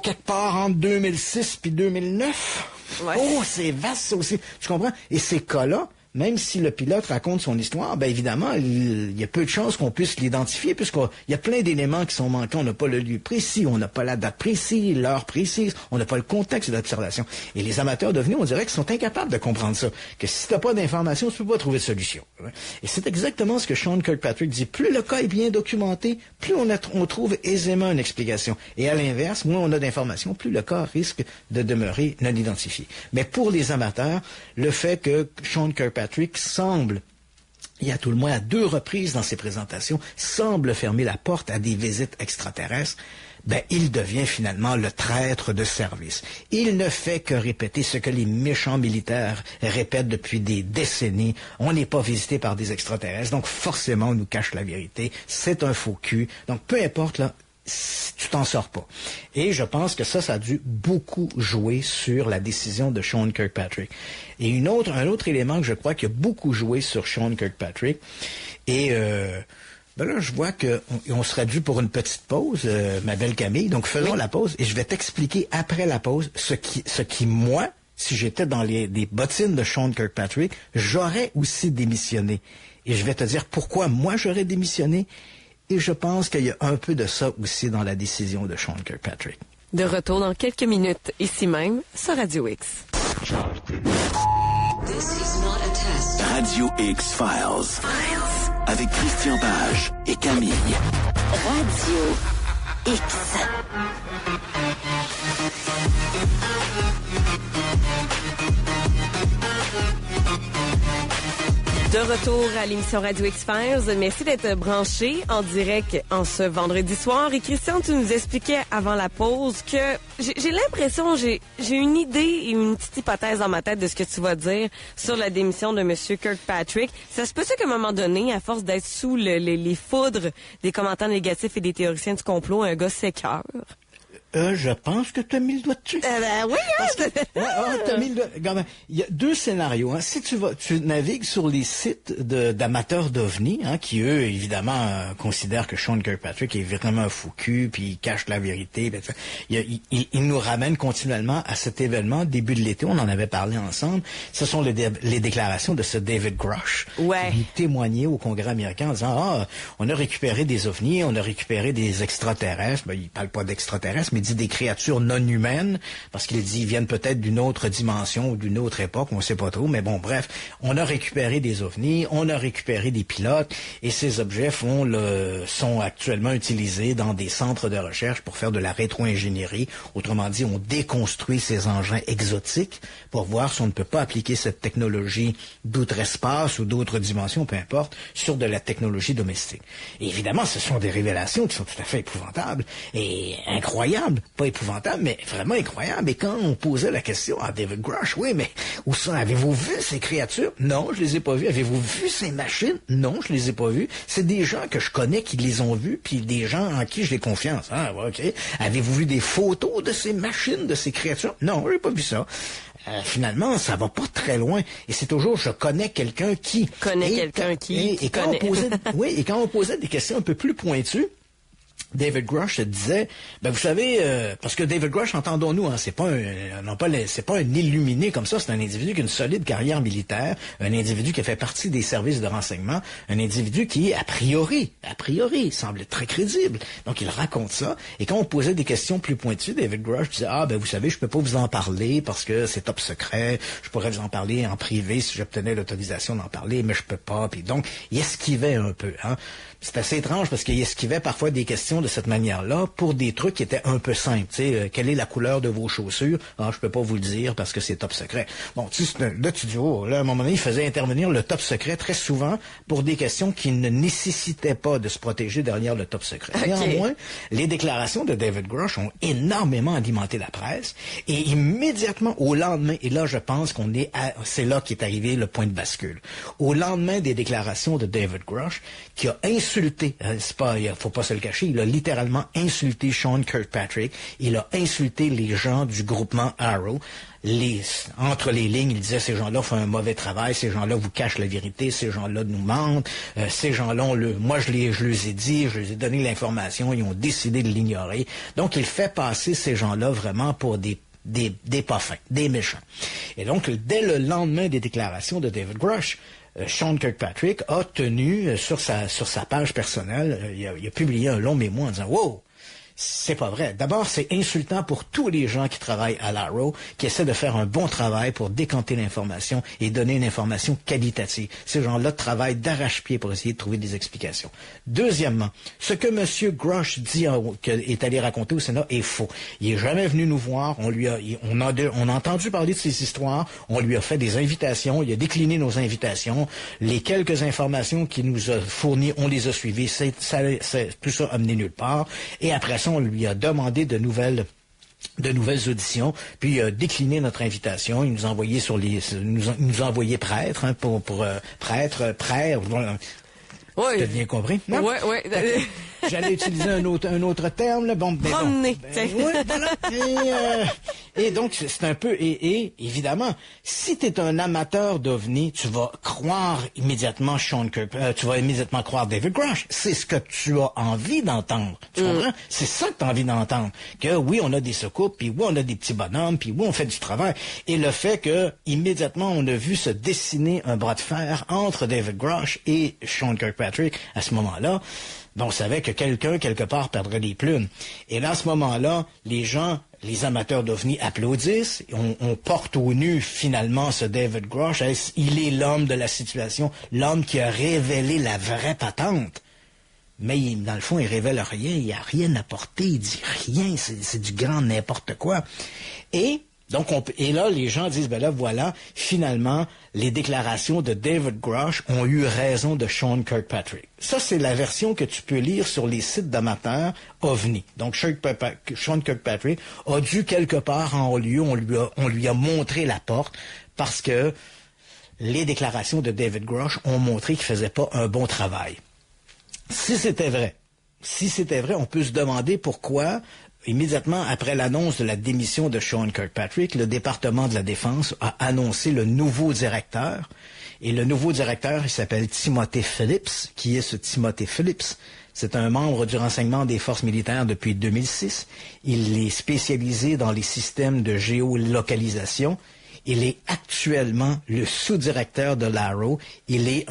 Quelque part entre 2006 puis 2009. Ouais. C'est vaste, ça aussi. Tu comprends? Et ces cas-là, même si le pilote raconte son histoire, évidemment, il y a peu de chances qu'on puisse l'identifier, puisqu'il y a plein d'éléments qui sont manquants. On n'a pas le lieu précis, on n'a pas la date précise, l'heure précise, on n'a pas le contexte de l'observation. Et les amateurs d'OVNI, on dirait qu'ils sont incapables de comprendre ça. Que si tu n'as pas d'informations, tu ne peux pas trouver de solution. Et c'est exactement ce que Sean Kirkpatrick dit. Plus le cas est bien documenté, plus on trouve aisément une explication. Et à l'inverse, moins on a d'informations, plus le cas risque de demeurer non identifié. Mais pour les amateurs, le fait que Sean Kirkpatrick semble, il y a tout le moins à 2 reprises dans ses présentations, semble fermer la porte à des visites extraterrestres, il devient finalement le traître de service. Il ne fait que répéter ce que les méchants militaires répètent depuis des décennies. On n'est pas visité par des extraterrestres, donc forcément on nous cache la vérité. C'est un faux cul. Donc peu importe, là, tu t'en sors pas. Et je pense que ça a dû beaucoup jouer sur la décision de Sean Kirkpatrick. Et un autre élément que je crois qui a beaucoup joué sur Sean Kirkpatrick, et là, je vois qu'on serait dû pour une petite pause, ma belle Camille. Donc, faisons la pause et je vais t'expliquer après la pause ce qui moi, si j'étais dans des bottines de Sean Kirkpatrick, j'aurais aussi démissionné. Et je vais te dire pourquoi moi j'aurais démissionné. Et je pense qu'il y a un peu de ça aussi dans la décision de Sean Kirkpatrick. De retour dans quelques minutes, ici même, sur Radio X. Radio X Files. Avec Christian Page et Camille. Radio X. De retour à l'émission Radio X-Files. Merci d'être branché en direct en ce vendredi soir. Et Christian, tu nous expliquais avant la pause que j'ai l'impression, j'ai une idée et une petite hypothèse dans ma tête de ce que tu vas dire sur la démission de M. Kirkpatrick. Ça se peut-tu qu'à un moment donné, à force d'être sous les foudres des commentaires négatifs et des théoriciens du complot, un gars s'écœure? Je pense que tu as mis le doigt dessus. Oui, t'as mis le doigt. Il y a deux scénarios. Hein. Si tu navigues sur les sites d'amateurs d'OVNI, hein, qui eux, évidemment, considèrent que Sean Kirkpatrick est vraiment un fou-cul, puis il cache la vérité. Il nous ramène continuellement à cet événement, début de l'été, on en avait parlé ensemble. Ce sont les déclarations de ce David Grush, qui témoignait au Congrès américain en disant on a récupéré des OVNI, on a récupéré des extraterrestres. Il parle pas d'extraterrestres, mais il dit des créatures non humaines, parce qu'il dit ils viennent peut-être d'une autre dimension ou d'une autre époque, on sait pas trop, mais bon, bref, on a récupéré des ovnis, on a récupéré des pilotes, et ces objets sont actuellement utilisés dans des centres de recherche pour faire de la rétro-ingénierie. Autrement dit, on déconstruit ces engins exotiques pour voir si on ne peut pas appliquer cette technologie d'outre-espace ou d'autres dimensions, peu importe, sur de la technologie domestique. Et évidemment, ce sont des révélations qui sont tout à fait épouvantables et incroyables. Pas épouvantable, mais vraiment incroyable. Et quand on posait la question à David Grush, oui, mais où ça? Avez-vous vu ces créatures? Non, je les ai pas vues. Avez-vous vu ces machines? Non, je les ai pas vues. C'est des gens que je connais qui les ont vues, puis des gens en qui j'ai confiance. Ah, OK. Avez-vous vu des photos de ces machines, de ces créatures? Non, j'ai pas vu ça. Finalement, ça va pas très loin. Et c'est toujours, je connais quelqu'un qui... Et quand on posait des questions un peu plus pointues, David Grush disait, vous savez, parce que David Grush, entendons-nous, hein, c'est pas un illuminé comme ça, c'est un individu qui a une solide carrière militaire, un individu qui a fait partie des services de renseignement, un individu qui, a priori, semble très crédible. Donc, il raconte ça. Et quand on posait des questions plus pointues, David Grush disait, vous savez, je peux pas vous en parler parce que c'est top secret. Je pourrais vous en parler en privé si j'obtenais l'autorisation d'en parler, mais je peux pas. Puis donc, il esquivait un peu, hein. C'est assez étrange parce qu'il esquivait parfois des questions de cette manière-là pour des trucs qui étaient un peu simples. Tu sais, quelle est la couleur de vos chaussures? Je peux pas vous le dire parce que c'est top secret. Bon, là, tu dis, là, à un moment donné, il faisait intervenir le top secret très souvent pour des questions qui ne nécessitaient pas de se protéger derrière le top secret. Okay. Néanmoins, les déclarations de David Grush ont énormément alimenté la presse et immédiatement au lendemain, et là, je pense c'est là qu'est arrivé le point de bascule. Au lendemain des déclarations de David Grush, qui a insulté, faut pas se le cacher, il a littéralement insulté Sean Kirkpatrick, il a insulté les gens du groupement Arrow. Entre les lignes, il disait ces gens-là font un mauvais travail, ces gens-là vous cachent la vérité, ces gens-là nous mentent, ces gens-là, moi je les ai dit, je les ai donné l'information, ils ont décidé de l'ignorer. Donc il fait passer ces gens-là vraiment pour des pas fins, des méchants. Et donc, dès le lendemain des déclarations de David Grush, Sean Kirkpatrick a tenu sur sa page personnelle, il a publié un long mémo en disant « Wow! C'est pas vrai. D'abord, c'est insultant pour tous les gens qui travaillent à l'Arrow, qui essaient de faire un bon travail pour décanter l'information et donner une information qualitative. Ces gens-là travaillent d'arrache-pied pour essayer de trouver des explications. Deuxièmement, ce que M. Grush est allé raconter au Sénat est faux. Il est jamais venu nous voir. On a entendu parler de ces histoires. On lui a fait des invitations. Il a décliné nos invitations. Les quelques informations qu'il nous a fournies, on les a suivies. Tout ça a mené nulle part. Et après ça, on lui a demandé de nouvelles auditions, puis il a décliné notre invitation. Il nous a envoyé nous a envoyé prêtre, hein, pour prêtre. Oui. T'as bien compris? Oui. J'allais utiliser un autre terme, là. Bon, mais promener. Oui, voilà. Et donc, c'est un peu... Et évidemment, si tu es un amateur d'OVNI, tu vas croire immédiatement Sean Kirkpatrick, tu vas immédiatement croire David Grush. C'est ce que tu as envie d'entendre. Tu comprends? C'est ça que tu as envie d'entendre. Que oui, on a des secoupes, puis oui, on a des petits bonhommes, puis oui, on fait du travail. Et le fait que, immédiatement, on a vu se dessiner un bras de fer entre David Grush et Sean Kirkpatrick à ce moment-là, ben, on savait que quelqu'un, quelque part, perdrait les plumes. Et là, à ce moment-là, les gens, les amateurs d'OVNI applaudissent. On porte au nu, finalement, ce David Grush. Il est l'homme de la situation, l'homme qui a révélé la vraie patente. Mais dans le fond, il révèle rien, il n'a rien apporté, il dit rien, c'est du grand n'importe quoi. Et donc, et là, les gens disent, ben là, voilà, finalement, les déclarations de David Grush ont eu raison de Sean Kirkpatrick. Ça, c'est la version que tu peux lire sur les sites d'amateurs OVNI. Donc, Sean Kirkpatrick a dû quelque part en lieu, on lui a montré la porte parce que les déclarations de David Grush ont montré qu'il faisait pas un bon travail. Si c'était vrai, on peut se demander pourquoi, immédiatement après l'annonce de la démission de Sean Kirkpatrick, le département de la Défense a annoncé le nouveau directeur. Et le nouveau directeur, il s'appelle Timothy Phillips. Qui est ce Timothy Phillips? C'est un membre du renseignement des forces militaires depuis 2006. Il est spécialisé dans les systèmes de géolocalisation. Il est actuellement le sous-directeur de l'ARRO. Il est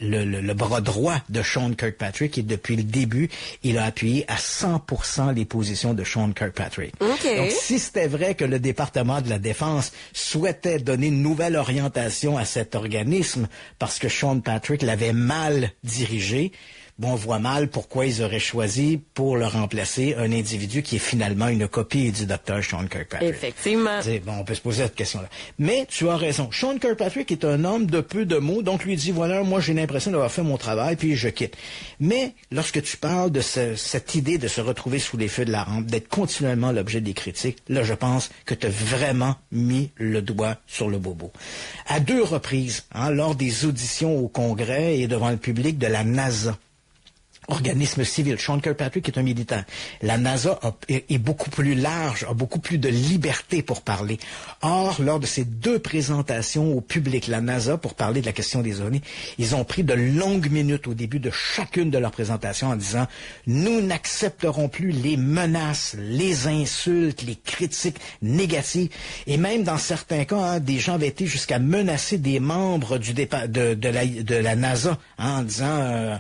le bras droit de Sean Kirkpatrick et depuis le début, il a appuyé à 100% les positions de Sean Kirkpatrick. Okay. Donc, si c'était vrai que le département de la Défense souhaitait donner une nouvelle orientation à cet organisme parce que Sean Patrick l'avait mal dirigé, bon, on voit mal pourquoi ils auraient choisi pour le remplacer un individu qui est finalement une copie du docteur Sean Kirkpatrick. Effectivement. Bon, on peut se poser cette question-là. Mais tu as raison. Sean Kirkpatrick est un homme de peu de mots, donc lui dit, voilà, moi j'ai l'impression d'avoir fait mon travail, puis je quitte. Mais lorsque tu parles de cette idée de se retrouver sous les feux de la rampe, d'être continuellement l'objet des critiques, là je pense que tu as vraiment mis le doigt sur le bobo. À 2 reprises, lors des auditions au Congrès et devant le public de la NASA, organisme civil. Sean Kirkpatrick est un militaire. La NASA est beaucoup plus large, a beaucoup plus de liberté pour parler. Or, lors de ces 2 présentations au public, la NASA, pour parler de la question des OVNI, ils ont pris de longues minutes au début de chacune de leurs présentations en disant « Nous n'accepterons plus les menaces, les insultes, les critiques négatives. » Et même dans certains cas, des gens avaient été jusqu'à menacer des membres de la NASA en disant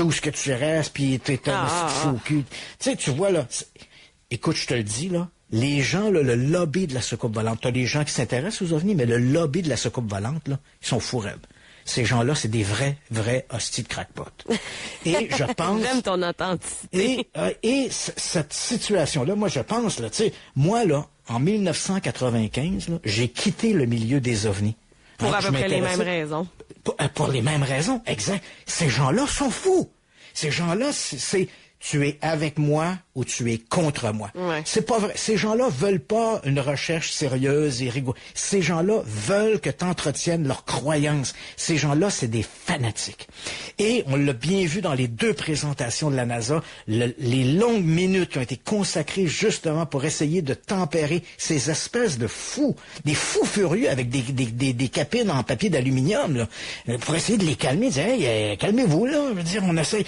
où ce que tu restes, puis t'es un fou cul. Tu sais, tu vois, là, écoute, je te le dis, là, les gens, là, le lobby de la soucoupe volante, t'as des gens qui s'intéressent aux ovnis, mais le lobby de la soucoupe volante, là, ils sont fous raides. Ces gens-là, c'est des vrais hosties de crackpot. Et je pense... J'aime ton authenticité. Et cette situation-là, moi, je pense, là, tu sais, moi, là, en 1995, là, j'ai quitté le milieu des ovnis. Pour à peu près les mêmes raisons. Pour les mêmes raisons, exact. Ces gens-là sont fous. Ces gens-là, c'est tu es avec moi ou tu es contre moi. Ouais. C'est pas vrai. Ces gens-là veulent pas une recherche sérieuse et rigoureuse. Ces gens-là veulent que tu entretiennes leurs croyances. Ces gens-là, c'est des fanatiques. Et on l'a bien vu dans les 2 présentations de la NASA, les longues minutes qui ont été consacrées justement pour essayer de tempérer ces espèces de fous, des fous furieux avec des capines en papier d'aluminium, là, pour essayer de les calmer, dire hey, calmez-vous là, je veux dire, on essaye.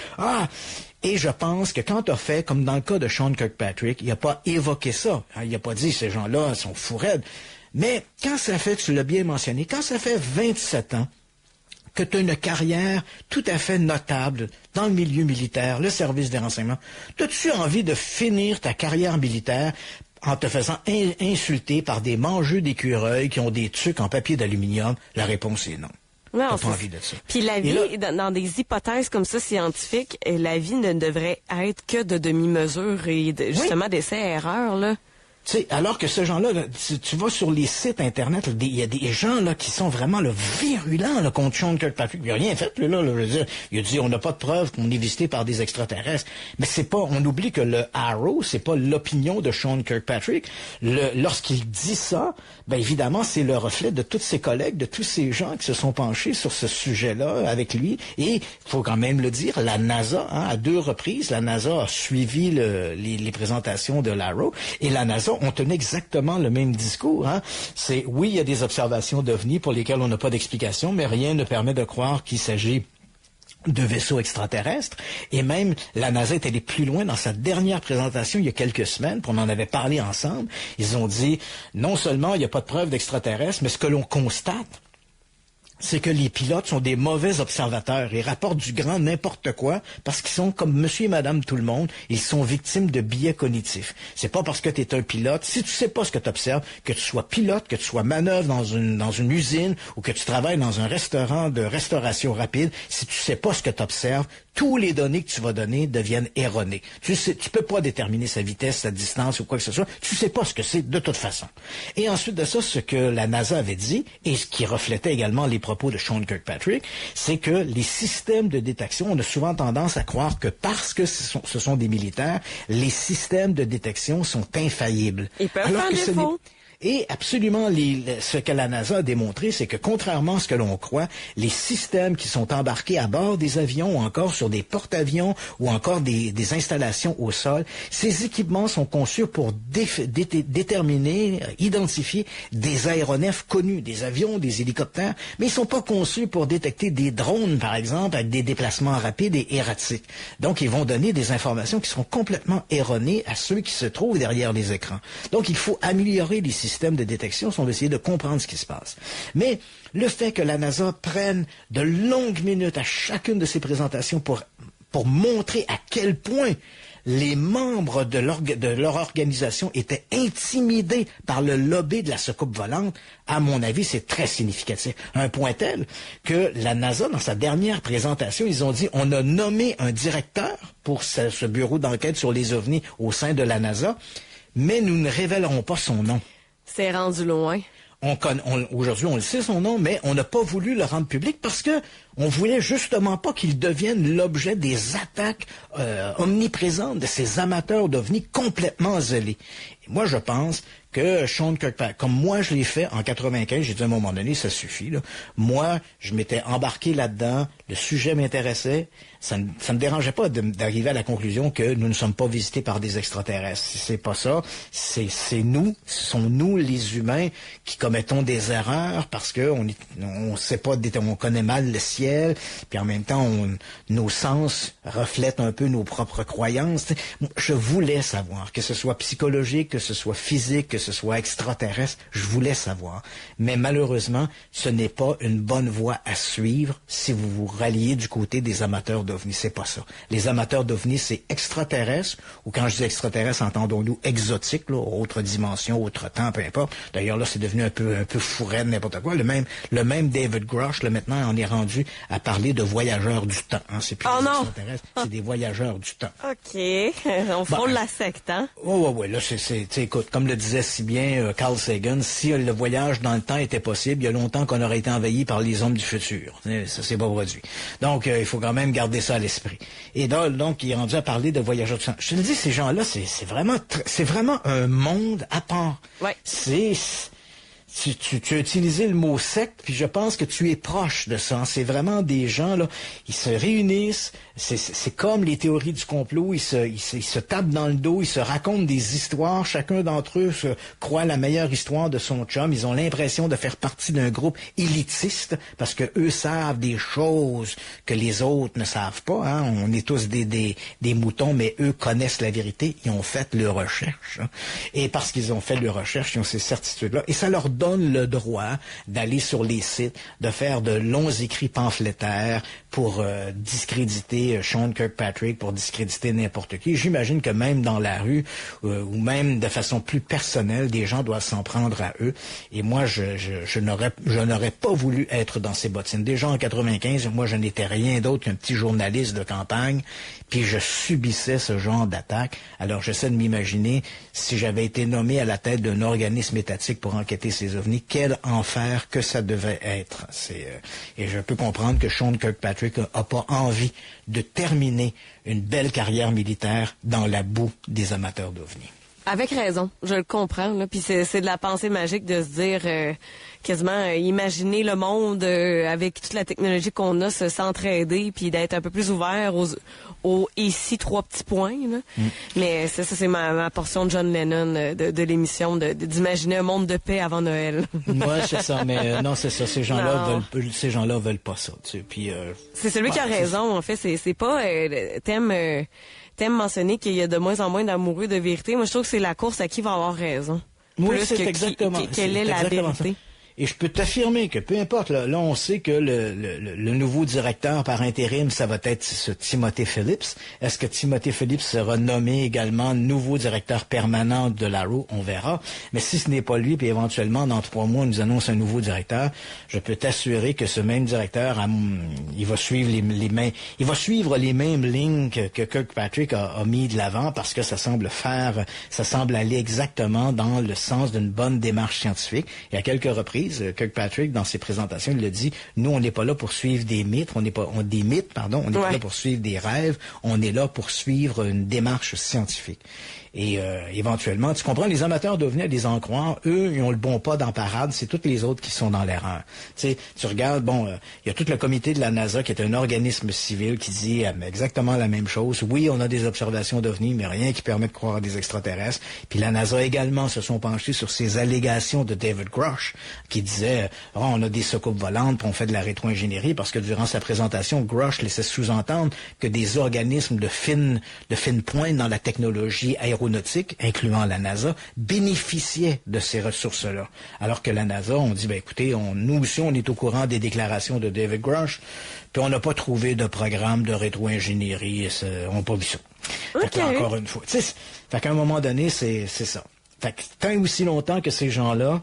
Et je pense que quand tu as fait, comme dans le cas de Sean Kirkpatrick, il n'a pas évoqué ça. Il n'a pas dit ces gens-là sont fous raides. Mais quand ça fait, tu l'as bien mentionné, quand ça fait 27 ans que tu as une carrière tout à fait notable dans le milieu militaire, le service des renseignements, as-tu envie de finir ta carrière militaire en te faisant insulter par des mangeux d'écureuils qui ont des trucs en papier d'aluminium? La réponse est non. Non, t'as pas envie de ça. Puis la vie, dans des hypothèses comme ça scientifiques, la vie ne devrait être que de demi-mesure et justement d'essais-erreurs, là. Tu sais, alors que ces gens-là, là, tu vas sur les sites Internet, il y a des gens là qui sont vraiment là, virulents là, contre Sean Kirkpatrick. Il n'a rien fait, là, je veux dire. Il a dit, on n'a pas de preuves qu'on est visité par des extraterrestres. Mais c'est pas, on oublie que le Arrow, c'est pas l'opinion de Sean Kirkpatrick. Lorsqu'il dit ça, ben évidemment, c'est le reflet de tous ses collègues, de tous ces gens qui se sont penchés sur ce sujet-là avec lui. Et, il faut quand même le dire, la NASA, à 2 reprises, la NASA a suivi les présentations de l'Arrow. Et la NASA, on tenait exactement le même discours. C'est, oui, il y a des observations d'OVNI pour lesquelles on n'a pas d'explication, mais rien ne permet de croire qu'il s'agit de vaisseaux extraterrestres. Et même, la NASA est allée plus loin dans sa dernière présentation il y a quelques semaines, puis on en avait parlé ensemble. Ils ont dit, non seulement il n'y a pas de preuve d'extraterrestres, mais ce que l'on constate, c'est que les pilotes sont des mauvais observateurs et rapportent du grand n'importe quoi parce qu'ils sont comme monsieur et madame tout le monde, ils sont victimes de biais cognitifs. C'est pas parce que tu es un pilote, si tu sais pas ce que tu observes, que tu sois pilote, que tu sois manœuvre dans une usine ou que tu travailles dans un restaurant de restauration rapide, si tu sais pas ce que tu observes, tous les données que tu vas donner deviennent erronées. Tu peux pas déterminer sa vitesse, sa distance ou quoi que ce soit. Tu sais pas ce que c'est de toute façon. Et ensuite de ça, ce que la NASA avait dit, et ce qui reflétait également les propos de Sean Kirkpatrick, c'est que les systèmes de détection, on a souvent tendance à croire que parce que ce sont des militaires, les systèmes de détection sont infaillibles. Ils peuvent faire défaut. Et absolument, ce que la NASA a démontré, c'est que contrairement à ce que l'on croit, les systèmes qui sont embarqués à bord des avions ou encore sur des porte-avions ou encore des installations au sol, ces équipements sont conçus pour déterminer, identifier des aéronefs connus, des avions, des hélicoptères, mais ils sont pas conçus pour détecter des drones, par exemple, avec des déplacements rapides et erratiques. Donc, ils vont donner des informations qui seront complètement erronées à ceux qui se trouvent derrière les écrans. Donc, il faut améliorer les systèmes de détection si on veut essayer de comprendre ce qui se passe. Mais le fait que la NASA prenne de longues minutes à chacune de ses présentations pour montrer à quel point les membres de leur organisation étaient intimidés par le lobby de la soucoupe volante, à mon avis, c'est très significatif. Un point tel que la NASA, dans sa dernière présentation, ils ont dit, on a nommé un directeur pour ce bureau d'enquête sur les ovnis au sein de la NASA, mais nous ne révélerons pas son nom. C'est rendu loin. Aujourd'hui, on le sait son nom, mais on n'a pas voulu le rendre public parce que on voulait justement pas qu'il devienne l'objet des attaques omniprésentes de ces amateurs d'ovnis complètement zélés. Et moi, je pense que Sean Kirkpatrick, comme moi je l'ai fait en 95, j'ai dit à un moment donné, ça suffit, là. Moi, je m'étais embarqué là-dedans, le sujet m'intéressait, ça me dérangeait pas d'arriver à la conclusion que nous ne sommes pas visités par des extraterrestres. C'est pas ça, ce sont nous les humains qui commettons des erreurs parce que on sait pas, on connaît mal le ciel, puis en même temps, nos sens reflètent un peu nos propres croyances. Je voulais savoir, que ce soit psychologique, que ce soit physique, que ce soit extraterrestre, je voulais savoir. Mais malheureusement, ce n'est pas une bonne voie à suivre si vous vous ralliez du côté des amateurs d'ovnis. C'est pas ça. Les amateurs d'ovnis, c'est extraterrestre, ou quand je dis extraterrestre, entendons-nous exotique, là, autre dimension, autre temps, peu importe. D'ailleurs, là, c'est devenu un peu fourraine, n'importe quoi. Le même David Grush, là, maintenant, on est rendu à parler de voyageurs du temps. Hein. C'est plus des extraterrestres, c'est des voyageurs du temps. OK. On frôle la secte, hein? Ouais. Là, écoute, comme le disait si bien Carl Sagan, si le voyage dans le temps était possible, il y a longtemps qu'on aurait été envahi par les hommes du futur. Ça s'est pas produit. Donc, il faut quand même garder ça à l'esprit. Et donc, il est rendu à parler de voyageurs du temps. Je te le dis, ces gens-là, c'est vraiment un monde à part. Ouais. Tu as utilisé le mot secte, puis je pense que tu es proche de ça. C'est vraiment des gens, là, ils se réunissent, c'est comme les théories du complot, ils se tapent dans le dos, ils se racontent des histoires, chacun d'entre eux se croit la meilleure histoire de son chum, ils ont l'impression de faire partie d'un groupe élitiste, parce que eux savent des choses que les autres ne savent pas, hein. On est tous des moutons, mais eux connaissent la vérité, ils ont fait leurs recherches, hein. Et parce qu'ils ont fait leurs recherches, ils ont ces certitudes-là, et ça leur donne le droit d'aller sur les sites, de faire de longs écrits pamphlétaires pour discréditer Sean Kirkpatrick, pour discréditer n'importe qui. J'imagine que même dans la rue, ou même de façon plus personnelle, des gens doivent s'en prendre à eux. Et moi, je n'aurais pas voulu être dans ces bottines. Déjà en 95, moi, je n'étais rien d'autre qu'un petit journaliste de campagne, puis je subissais ce genre d'attaque. Alors, j'essaie de m'imaginer si j'avais été nommé à la tête d'un organisme étatique pour enquêter ces ovnis, quel enfer que ça devait être. Et je peux comprendre que Sean Kirkpatrick n'a pas envie de terminer une belle carrière militaire dans la boue des amateurs d'ovnis. Avec raison, je le comprends. Là. Puis c'est de la pensée magique de se dire quasiment imaginer le monde avec toute la technologie qu'on a, s'entraider, puis d'être un peu plus ouvert aux ici 3 petits points. Là. Mais ça c'est ma portion de John Lennon de l'émission, d'imaginer un monde de paix avant Noël. Ouais, c'est ça, mais non, c'est ça. Ces gens-là veulent pas ça. Tu sais, puis c'est celui qui a raison. En fait, c'est pas T'aimes mentionner qu'il y a de moins en moins d'amoureux de vérité. Moi, je trouve que c'est la course à qui va avoir raison. Oui, plus c'est que exactement. Quelle est la vérité. Ça. Et je peux t'affirmer que peu importe, là on sait que le nouveau directeur par intérim, ça va être ce Timothy Phillips. Est-ce que Timothy Phillips sera nommé également nouveau directeur permanent de l'ARROW? On verra. Mais si ce n'est pas lui, puis éventuellement, dans 3 mois, on nous annonce un nouveau directeur, je peux t'assurer que ce même directeur, il va suivre les mêmes lignes que Kirkpatrick a mis de l'avant, parce que ça semble aller exactement dans le sens d'une bonne démarche scientifique. Et à quelques reprises, Kirkpatrick, dans ses présentations, il le dit, nous, on n'est pas là pour suivre des mythes, on n'est pas là pour suivre des rêves, on est là pour suivre une démarche scientifique. Et éventuellement, tu comprends, les amateurs d'ovnis, à les en croire, eux, ils ont le bon pas dans parade, c'est toutes les autres qui sont dans l'erreur. Tu sais, tu regardes, il y a tout le comité de la NASA, qui est un organisme civil, qui dit exactement la même chose. Oui, on a des observations d'ovnis, mais rien qui permet de croire à des extraterrestres. Puis la NASA également se sont penchés sur ces allégations de David Grush, qui disait, on a des soucoupes volantes, puis on fait de la rétro-ingénierie, parce que durant sa présentation, Grush laissait sous-entendre que des organismes de fine pointe dans la technologie aéronautique, incluant la NASA, bénéficiaient de ces ressources-là. Alors que la NASA, on dit, écoutez, nous aussi, on est au courant des déclarations de David Grush, puis on n'a pas trouvé de programme de rétro-ingénierie, on n'a pas vu ça. Okay. Fait encore une fois. Fait qu'à un moment donné, c'est ça. Fait que tant et aussi longtemps que ces gens-là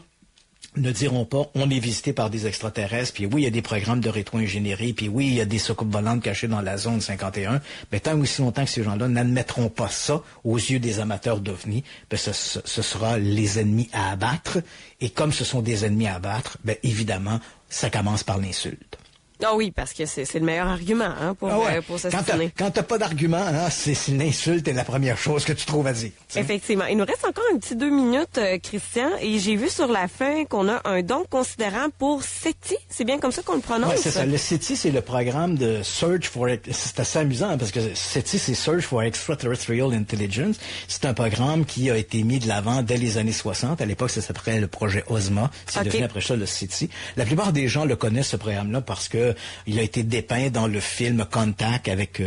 ne diront pas, on est visité par des extraterrestres, puis oui, il y a des programmes de rétro-ingénierie, puis oui, il y a des soucoupes volantes cachées dans la zone 51, mais tant et aussi longtemps que ces gens-là n'admettront pas ça aux yeux des amateurs d'ovnis, ce sera les ennemis à abattre, et comme ce sont des ennemis à abattre, évidemment, ça commence par l'insulte. Ah oui, parce que c'est le meilleur argument pour s'assassiner. Quand t'as pas d'argument, c'est l'insulte est la première chose que tu trouves à dire. T'sais. Effectivement. Il nous reste encore un petit 2 minutes, Christian, et j'ai vu sur la fin qu'on a un don considérable pour SETI. C'est bien comme ça qu'on le prononce? Oui, c'est ça. Le SETI, c'est le programme de Search for... C'est assez amusant, parce que SETI, c'est Search for Extraterrestrial Intelligence. C'est un programme qui a été mis de l'avant dès les années 60. À l'époque, ça s'appelait le projet OSMA. C'est devenu après ça le SETI. La plupart des gens le connaissent, ce programme-là, parce que il a été dépeint dans le film Contact avec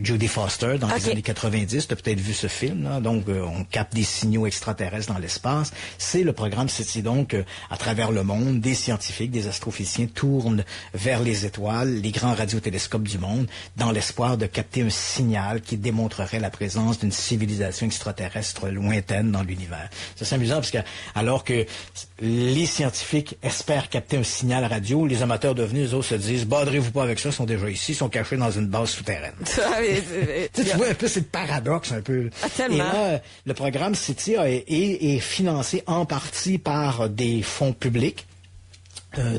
Jodie Foster dans les années 90. Tu as peut-être vu ce film, là. Donc, on capte des signaux extraterrestres dans l'espace. C'est le programme SETI. Donc, à travers le monde, des scientifiques, des astrophysiciens tournent vers les étoiles, les grands radiotélescopes du monde, dans l'espoir de capter un signal qui démontrerait la présence d'une civilisation extraterrestre lointaine dans l'univers. C'est amusant parce que, alors que les scientifiques espèrent capter un signal radio, les amateurs d'ovnis, eux autres, se disent, badrez-vous pas avec ça, ils sont déjà ici, ils sont cachés dans une base souterraine. Tu vois un peu, c'est le paradoxe un peu. Tellement. Et là, le programme SETI est financé en partie par des fonds publics.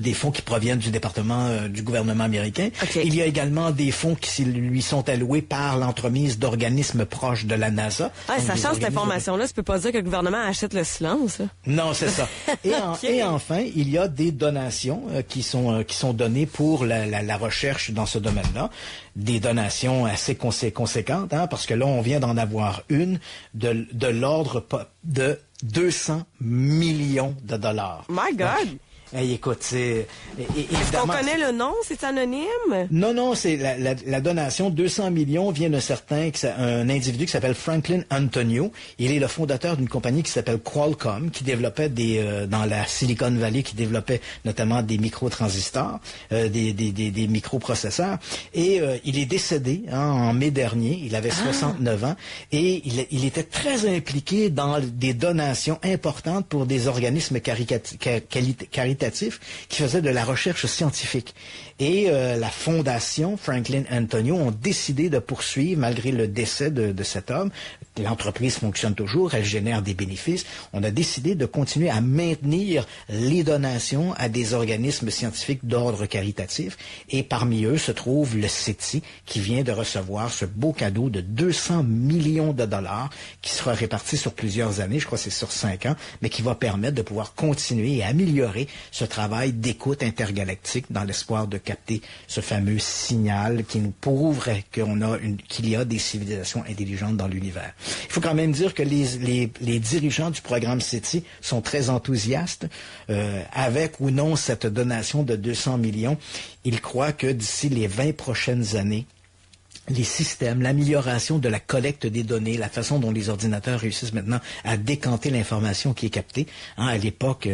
Des fonds qui proviennent du département du gouvernement américain. Okay. Il y a également des fonds qui lui sont alloués par l'entremise d'organismes proches de la NASA. Sachant cette information-là, tu peux pas dire que le gouvernement achète le silence. Là. Non, c'est ça. Et enfin, il y a des donations qui sont données pour la recherche dans ce domaine-là. Des donations assez conséquentes, parce que là, on vient d'en avoir une de l'ordre de 200 millions de dollars. My God! Hey, écoute, c'est... Est-ce qu'on connaît le nom? C'est anonyme? Non, c'est la donation, 200 millions, vient d'un un individu qui s'appelle Franklin Antonio. Il est le fondateur d'une compagnie qui s'appelle Qualcomm, qui développait dans la Silicon Valley, qui développait notamment des microtransistors, des microprocesseurs. Et il est décédé en mai dernier. Il avait 69 ans. Et il était très impliqué dans des donations importantes pour des organismes caritatifs qui faisait de la recherche scientifique. Et la fondation Franklin Antonio ont décidé de poursuivre malgré le décès de cet homme. L'entreprise fonctionne toujours, elle génère des bénéfices. On a décidé de continuer à maintenir les donations à des organismes scientifiques d'ordre caritatif. Et parmi eux se trouve le CETI, qui vient de recevoir ce beau cadeau de 200 millions de dollars qui sera réparti sur plusieurs années, je crois que c'est sur 5 ans, mais qui va permettre de pouvoir continuer et améliorer ce travail d'écoute intergalactique dans l'espoir de capter ce fameux signal qui nous prouverait qu'il y a des civilisations intelligentes dans l'univers. Il faut quand même dire que les dirigeants du programme SETI sont très enthousiastes. Avec ou non cette donation de 200 millions, ils croient que d'ici les 20 prochaines années, les systèmes, l'amélioration de la collecte des données, la façon dont les ordinateurs réussissent maintenant à décanter l'information qui est captée. À l'époque,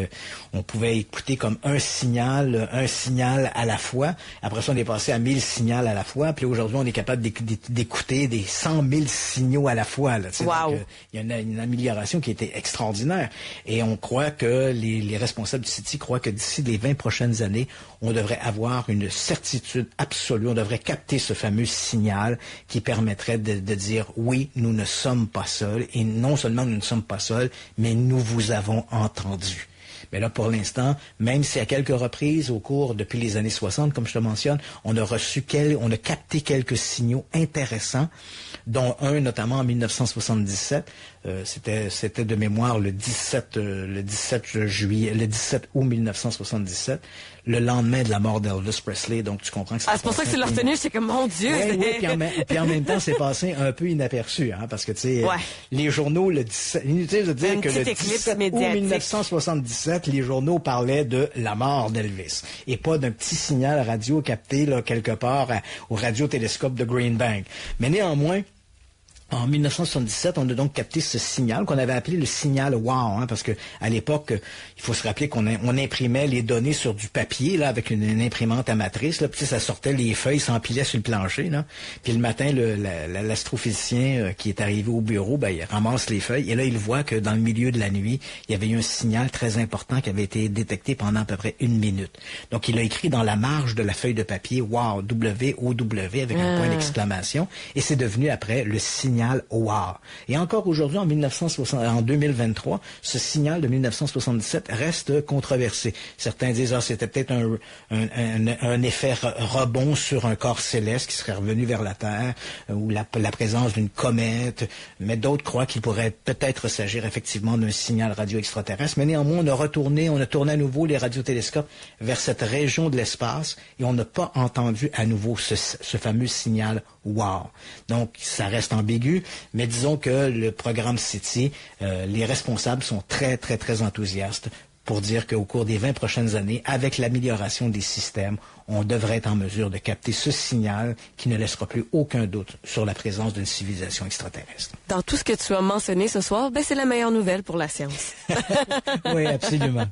on pouvait écouter comme un signal à la fois. Après ça, on est passé à 1000 signaux à la fois. Puis aujourd'hui, on est capable d'écouter des 100 000 signaux à la fois. Là, wow. Donc, il y a une amélioration qui était extraordinaire. Et on croit que les responsables du CETI croient que d'ici les 20 prochaines années, on devrait avoir une certitude absolue. On devrait capter ce fameux signal qui permettrait de dire oui, nous ne sommes pas seuls, et non seulement nous ne sommes pas seuls, mais nous vous avons entendu. Mais là, pour l'instant, même si à quelques reprises, depuis les années 60, comme je te mentionne, on a capté quelques signaux intéressants, dont un notamment en 1977, c'était de mémoire le 17 août 1977, le lendemain de la mort d'Elvis Presley. Donc tu comprends que c'est pour ça que c'est leur tenue, c'est comme mon Dieu. Oui, puis en même temps, c'est passé un peu inaperçu, parce que tu sais, les journaux inutile de dire que le 17 août 1977, les journaux parlaient de la mort d'Elvis et pas d'un petit signal radio capté là quelque part au radiotélescope de Green Bank. Mais néanmoins, en 1977, on a donc capté ce signal qu'on avait appelé le signal WOW, parce que à l'époque, il faut se rappeler qu'on imprimait les données sur du papier là avec une imprimante à matrice, là, puis ça sortait, les feuilles s'empilaient sur le plancher, là. Puis le matin, l'astrophysicien qui est arrivé au bureau, il ramasse les feuilles et là il voit que dans le milieu de la nuit, il y avait eu un signal très important qui avait été détecté pendant à peu près 1 minute. Donc il a écrit dans la marge de la feuille de papier WOW, W-O-W avec un point d'exclamation, et c'est devenu après le signal WOW. Et encore aujourd'hui, en 2023, ce signal de 1977 reste controversé. Certains disent c'était peut-être un effet rebond sur un corps céleste qui serait revenu vers la Terre, ou la présence d'une comète, mais d'autres croient qu'il pourrait peut-être s'agir effectivement d'un signal radio extraterrestre. Mais néanmoins, on a tourné à nouveau les radiotélescopes vers cette région de l'espace et on n'a pas entendu à nouveau ce fameux signal WOW. Donc, ça reste ambigu, mais disons que le programme SETI, les responsables sont très, très, très enthousiastes pour dire qu'au cours des 20 prochaines années, avec l'amélioration des systèmes, on devrait être en mesure de capter ce signal qui ne laissera plus aucun doute sur la présence d'une civilisation extraterrestre. Dans tout ce que tu as mentionné ce soir, c'est la meilleure nouvelle pour la science. Oui, absolument.